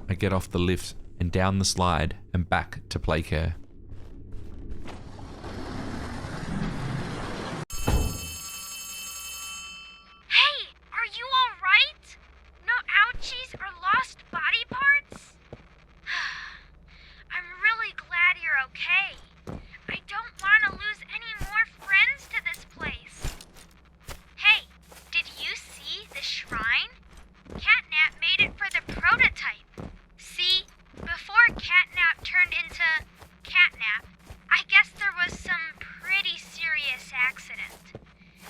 I get off the lift and down the slide and back to Playcare. Hey, are you alright? No ouchies or lost body parts? I'm really glad you're okay. I don't want to lose any more friends to this place. Hey, did you see the shrine? Catnap made it for the prototype. See, before Catnap turned into Catnap, I guess there was some pretty serious accident.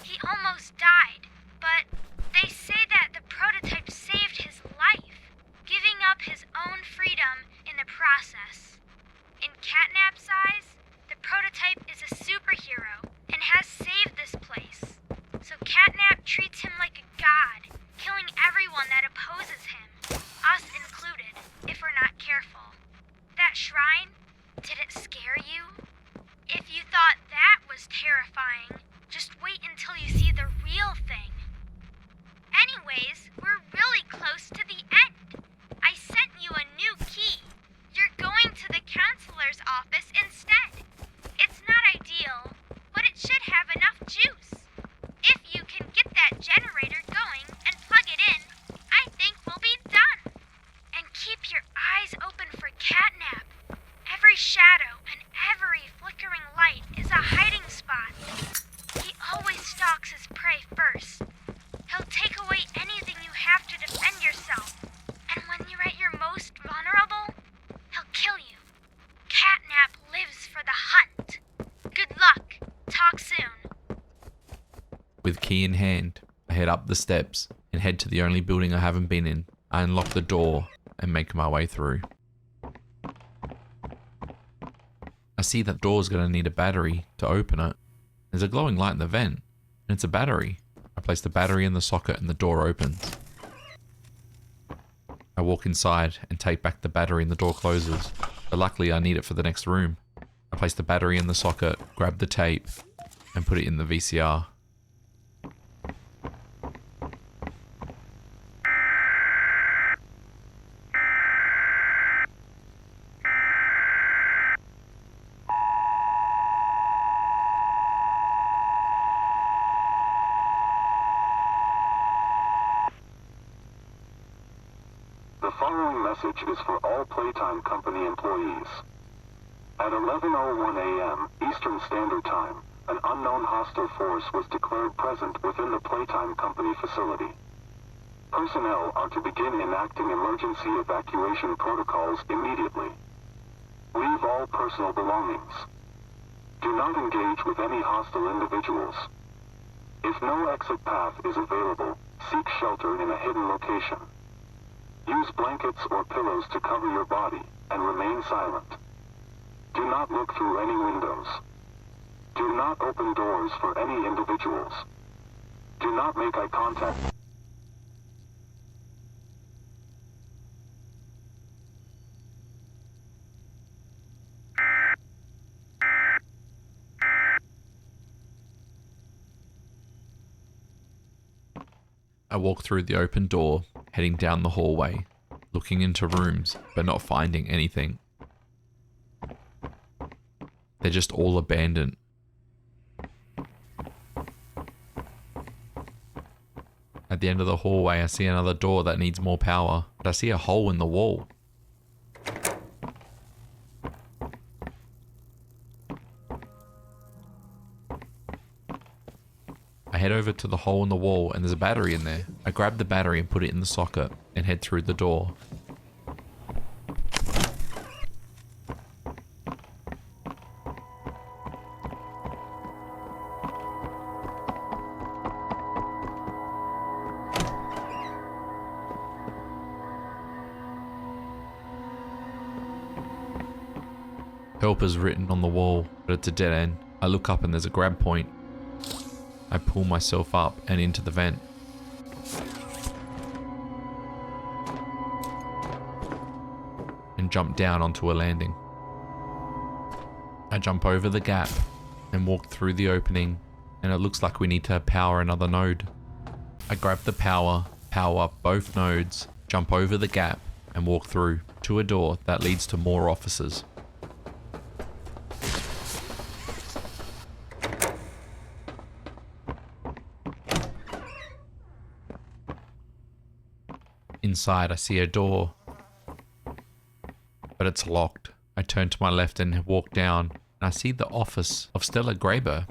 He almost died, but they say that the prototype saved his life, giving up his own freedom in the process. In Catnap's eyes, the prototype is a superhero and has saved this place. So Catnap treats him like a god, killing everyone that opposes him, us included, if we're not careful. That shrine, did it scare you? If you thought that was terrifying, just wait until you see the real thing. Anyways, we're really close to the end. I sent you a new key. You're going to the counselor's office instead. It's not ideal, but it should have enough juice. If you can get that generator going and plug it in, I think we'll be done. And keep your eyes open for Catnap. Every shadow and every flickering light is a hiding spot. He always stalks his prey first. He'll take away anything Key in hand, I head up the steps and head to the only building I haven't been in. I unlock the door and make my way through. I see that door's going to need a battery to open it. There's a glowing light in the vent, and it's a battery. I place the battery in the socket and the door opens. I walk inside and take back the battery and the door closes, but luckily I need it for the next room. I place the battery in the socket, grab the tape, and put it in the VCR. The following message is for all Playtime Company employees. At 11:01 a.m. Eastern Standard Time, an unknown hostile force was declared present within the Playtime Company facility. Personnel are to begin enacting emergency evacuation protocols immediately. Leave all personal belongings. Do not engage with any hostile individuals. If no exit path is available, seek shelter in a hidden location. Use blankets or pillows to cover your body, and remain silent. Do not look through any windows. Do not open doors for any individuals. Do not make eye contact. I walk through the open door, heading down the hallway, looking into rooms, but not finding anything. They're just all abandoned. At the end of the hallway, I see another door that needs more power, but I see a hole in the wall. I head over to the hole in the wall and there's a battery in there. I grab the battery and put it in the socket and head through the door. Help is written on the wall, but it's a dead end. I look up and there's a grab point. I pull myself up and into the vent. And jump down onto a landing. I jump over the gap and walk through the opening, and it looks like we need to power another node. I grab the power up both nodes, jump over the gap, and walk through to a door that leads to more offices. Inside, I see a door, but it's locked. I turn to my left and walk down, and I see the office of Stella Graber.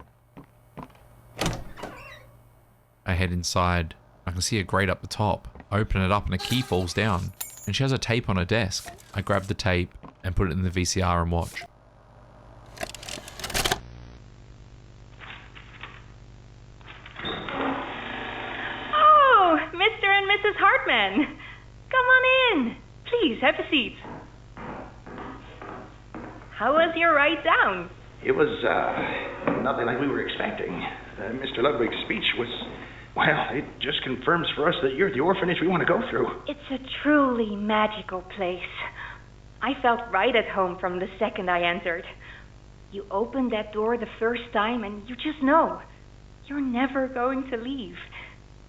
I head inside. I can see a grate up the top. I open it up and a key falls down, and she has a tape on her desk. I grab the tape and put it in the VCR and watch. Oh, Mr. and Mrs. Hartman. Come on in. Please, have a seat. How was your ride down? It was, nothing like we were expecting. Mr. Ludwig's speech was, well, it just confirms for us that you're the orphanage we want to go through. It's a truly magical place. I felt right at home from the second I entered. You open that door the first time and you just know you're never going to leave.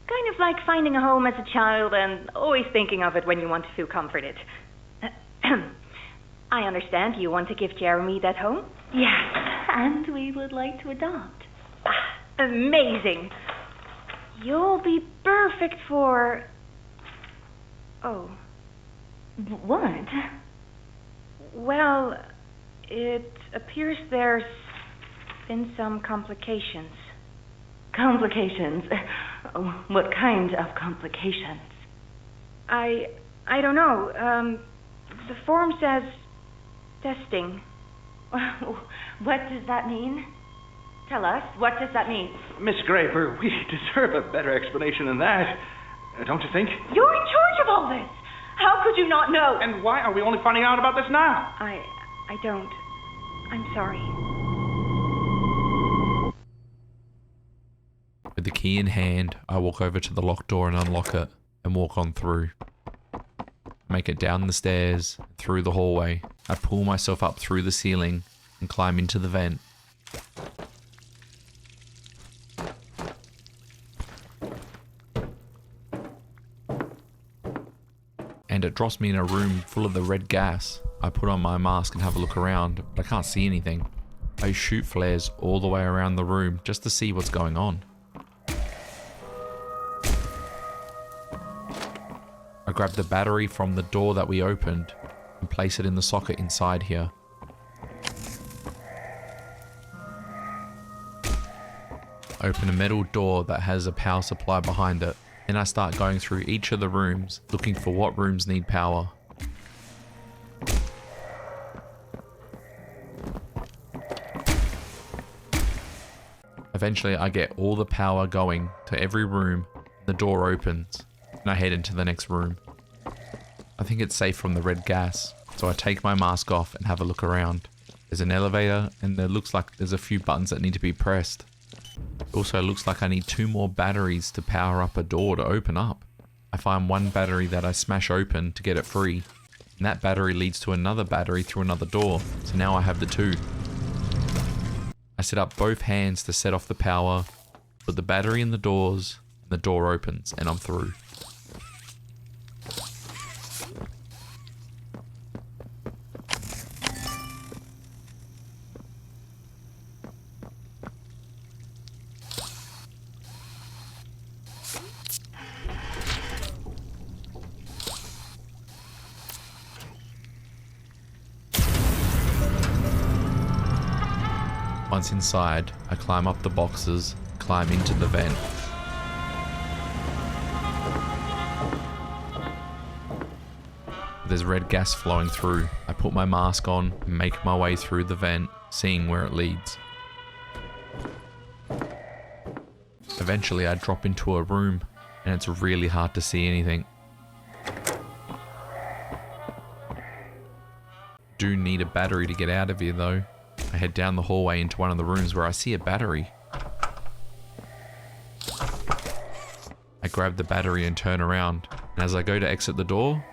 Kind of like finding a home as a child and always thinking of it when you want to feel comforted. I understand you want to give Jeremy that home? Yes, and we would like to adopt. Amazing. You'll be perfect for... Oh. What? Well, it appears there's been some complications. Complications? What kind of complications? I don't know. The form says testing. What does that mean? Tell us, what does that mean? Miss Graper, we deserve a better explanation than that. Don't you think? You're in charge of all this. How could you not know? And why are we only finding out about this now? I don't. I'm sorry. With the key in hand, I walk over to the locked door and unlock it and walk on through. Make it down the stairs, through the hallway. I pull myself up through the ceiling and climb into the vent. And it drops me in a room full of the red gas. I put on my mask and have a look around, but I can't see anything. I shoot flares all the way around the room just to see what's going on. I grab the battery from the door that we opened and place it in the socket inside here. Open a metal door that has a power supply behind it, and I start going through each of the rooms, looking for what rooms need power. Eventually I get all the power going to every room, the door opens, and I head into the next room. I think it's safe from the red gas, so I take my mask off and have a look around. There's an elevator, and there looks like there's a few buttons that need to be pressed. It also looks like I need 2 more batteries to power up a door to open up. I find one battery that I smash open to get it free, and that battery leads to another battery through another door, so now I have the 2. I set up both hands to set off the power, put the battery in the doors, and the door opens, and I'm through. Once inside, I climb up the boxes, climb into the vent. There's red gas flowing through. I put my mask on and make my way through the vent, seeing where it leads. Eventually I drop into a room, and it's really hard to see anything. Do need a battery to get out of here though. I head down the hallway into one of the rooms where I see a battery. I grab the battery and turn around, and as I go to exit the door,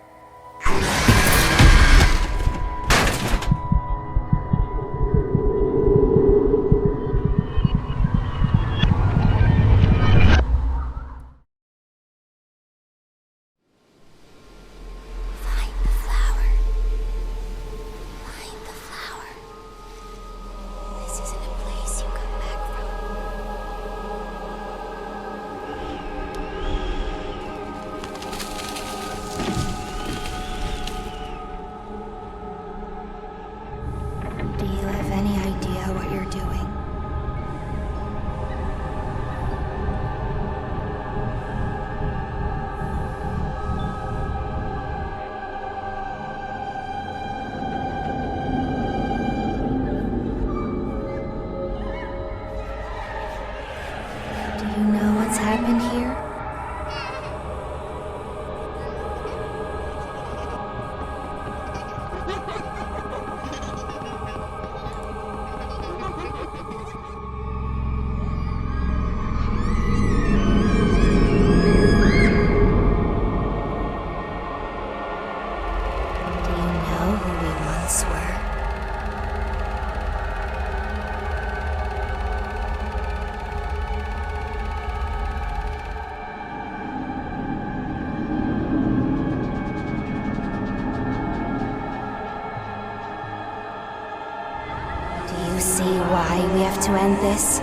to end this.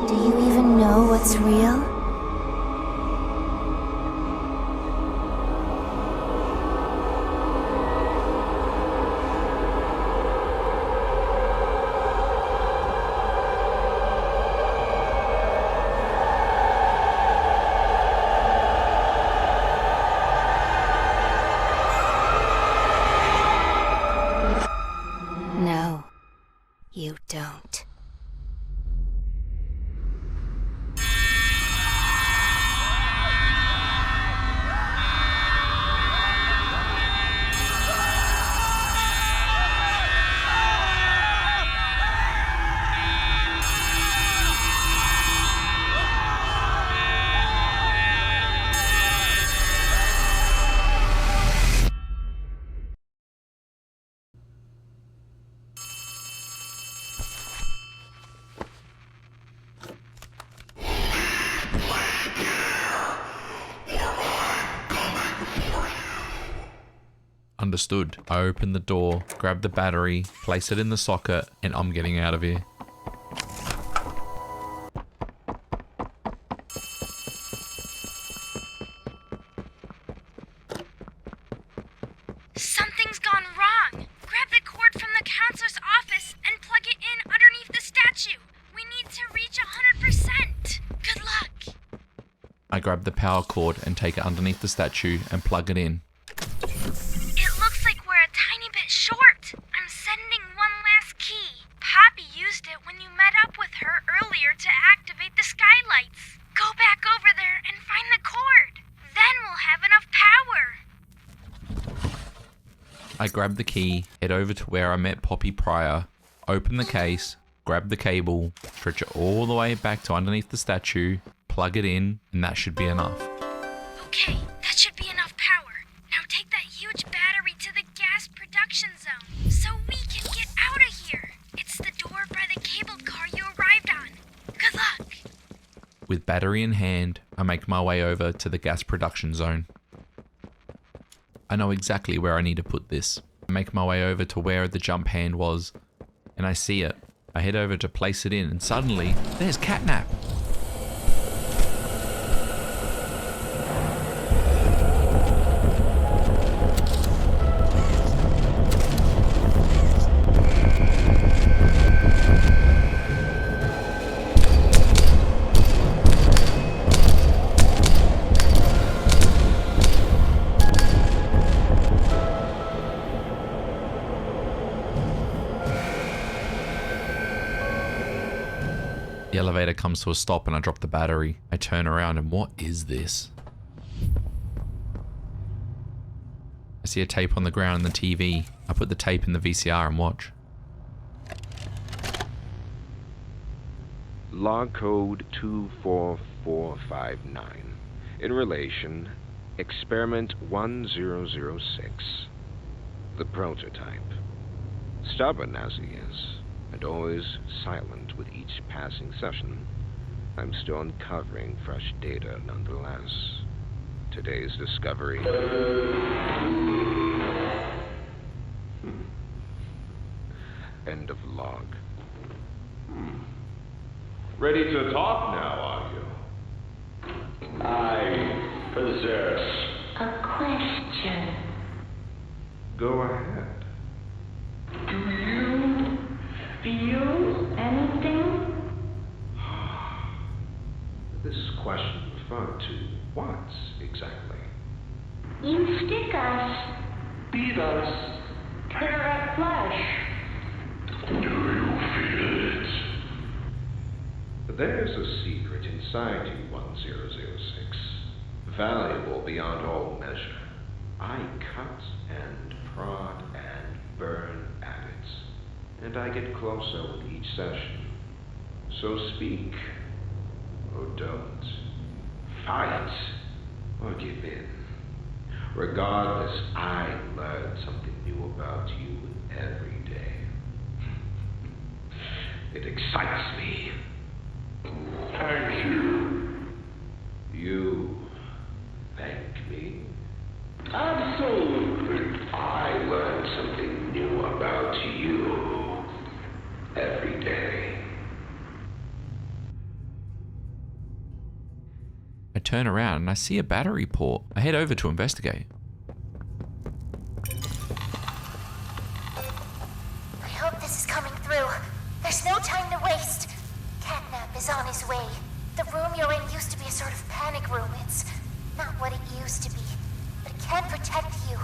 Do you even know what's real? Understood. I open the door, grab the battery, place it in the socket, and I'm getting out of here. Something's gone wrong. Grab the cord from the counselor's office and plug it in underneath the statue. We need to reach 100%. Good luck. I grab the power cord and take it underneath the statue and plug it in. It looks like we're a tiny bit short. I'm sending one last key. Poppy used it when you met up with her earlier to activate the skylights. Go back over there and find the cord. Then we'll have enough power. I grab the key, head over to where I met Poppy prior, open the case, grab the cable, stretch it all the way back to underneath the statue, plug it in, and that should be enough. Okay, that should be enough power. Now take that huge battery to the gas production zone so we can get out of here. It's the door by the cable car you arrived on. Good luck. With battery in hand, I make my way over to the gas production zone. I know exactly where I need to put this. I make my way over to where the jump hand was, and I see it. I head over to place it in, and suddenly, there's Catnap. The elevator comes to a stop and I drop the battery. I turn around and what is this? I see a tape on the ground in the TV. I put the tape in the VCR and watch. Log code 24459. In relation, experiment 1006. The prototype. Stubborn as he is, and always silent with each passing session, I'm still uncovering fresh data nonetheless. Today's discovery. End of log. Ready to talk now, are you? I possess A question. Go ahead. Do you feel anything? This question referred to what exactly? You stick us, Beat us. tear at flesh. Do you feel it? There's a secret inside you, 1006. Valuable beyond all measure. I cut and prod and burn at it. And I get closer with each session. So speak. Or don't. Fight. Or give in. Regardless, I learn something new about you every day. It excites me. Thank you. You thank me? Absolutely. I learn something new about you every day. I turn around and I see a battery port. I head over to investigate. I hope this is coming through. There's no time to waste. Catnap is on his way. The room you're in used to be a sort of panic room. It's not what it used to be, but it can protect you.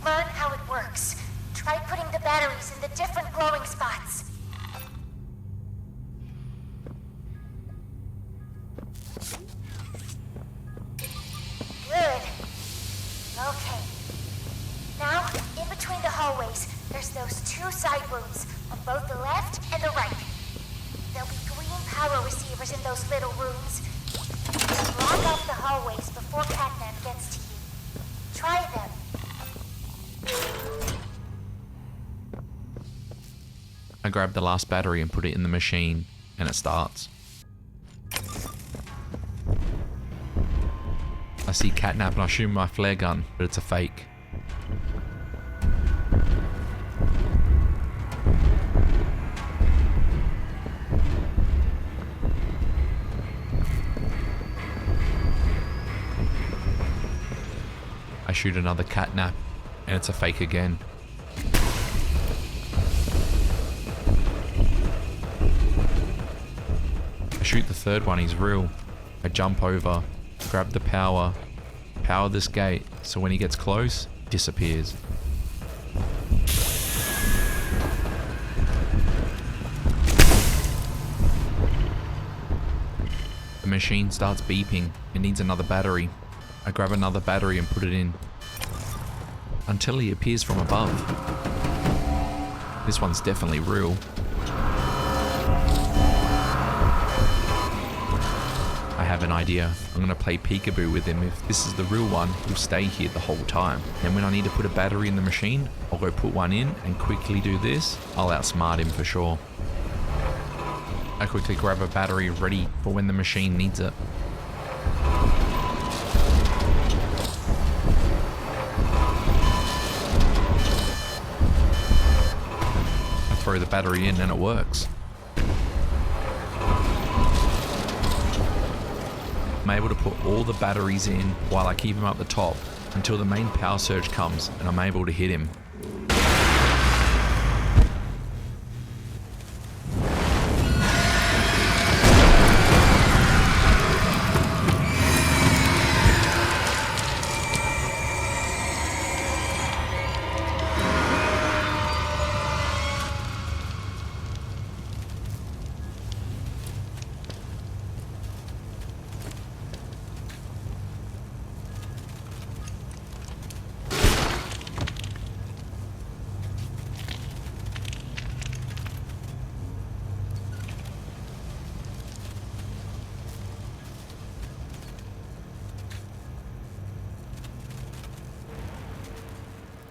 Learn how it works. Try putting the batteries in the different glowing spots. Good. Okay. Now, in between the hallways, there's those two side rooms on both the left and the right. There'll be green power receivers in those little rooms. Block off the hallways before Catnap gets to you. Try them. I grab the last battery and put it in the machine, and it starts. I see Catnap and I shoot my flare gun, but it's a fake. I shoot another catnap, and it's a fake again. I shoot the third one, he's real. I jump over, grab the power this gate, so when he gets close, he disappears. The machine starts beeping. It needs another battery. I grab another battery and put it in. Until he appears from above. This one's definitely real. I have an idea. I'm gonna play peekaboo with him. If this is the real one, he'll stay here the whole time. And when I need to put a battery in the machine, I'll go put one in and quickly do this. I'll outsmart him for sure. I quickly grab a battery ready for when the machine needs it. I throw the battery in and it works. I'm able to put all the batteries in while I keep him up the top until the main power surge comes and I'm able to hit him.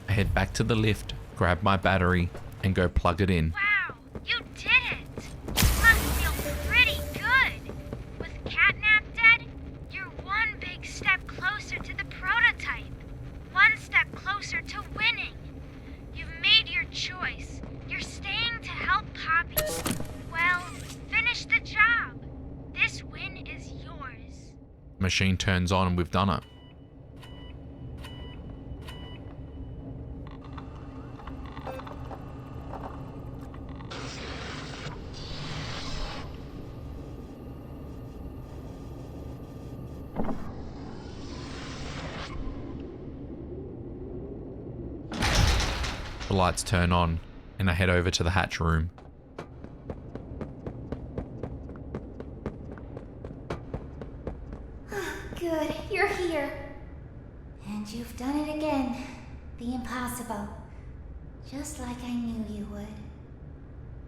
I head back to the lift, grab my battery, and go plug it in. Wow, you did it! You must feel pretty good! With Catnap dead, you're one big step closer to the prototype. One step closer to winning. You've made your choice. You're staying to help Poppy. Well, finish the job. This win is yours. Machine turns on and we've done it. The lights turn on, and I head over to the hatch room. Good, you're here. And you've done it again. The impossible. Just like I knew you would.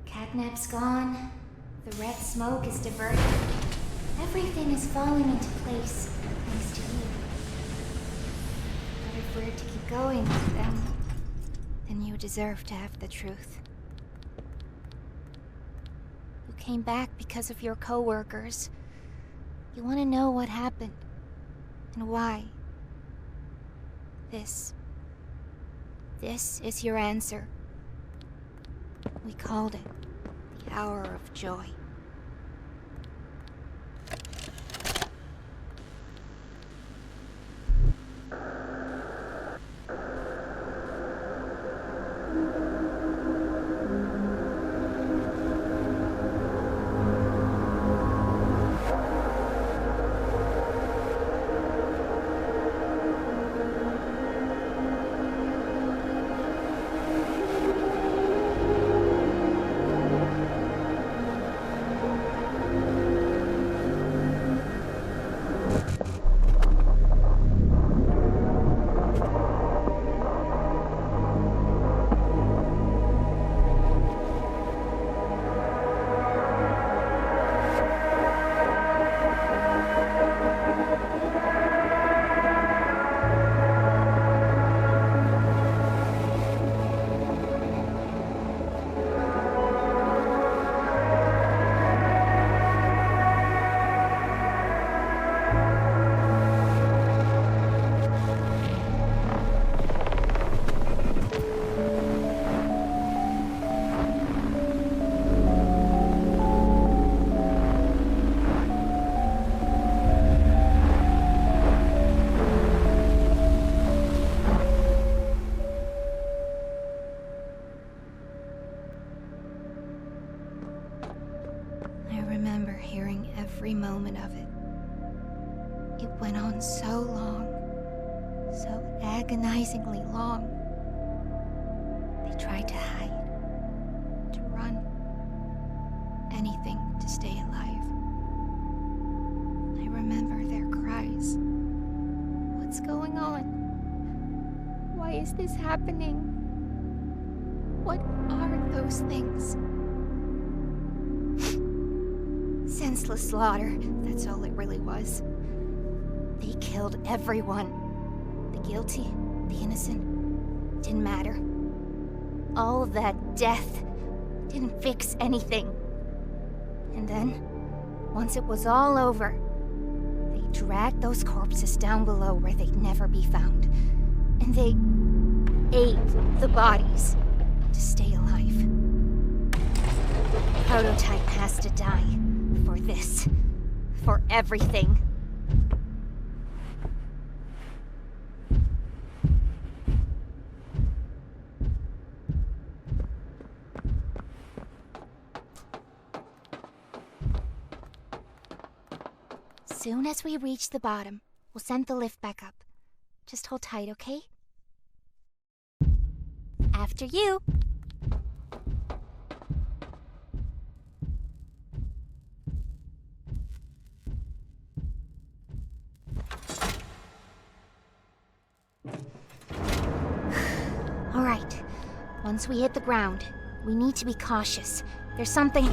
Catnap's gone. The red smoke is diverted. Everything is falling into place, thanks to you. But if we're to keep going, then you deserve to have the truth. You came back because of your co-workers. You want to know what happened, and why. This is your answer. We called it the hour of joy. moment of it. It went on so long, so agonizingly long. They tried to hide, to run, anything to stay alive. I remember their cries. What's going on? Why is this happening? What are those things? Senseless slaughter, that's all it really was. They killed everyone. The guilty, the innocent, didn't matter. All that death didn't fix anything. And then, once it was all over, they dragged those corpses down below where they'd never be found. And they ate the bodies to stay alive. The prototype has to die. For this. For everything. Soon as we reach the bottom, we'll send the lift back up. Just hold tight, okay? After you. All right. Once we hit the ground, we need to be cautious. There's something...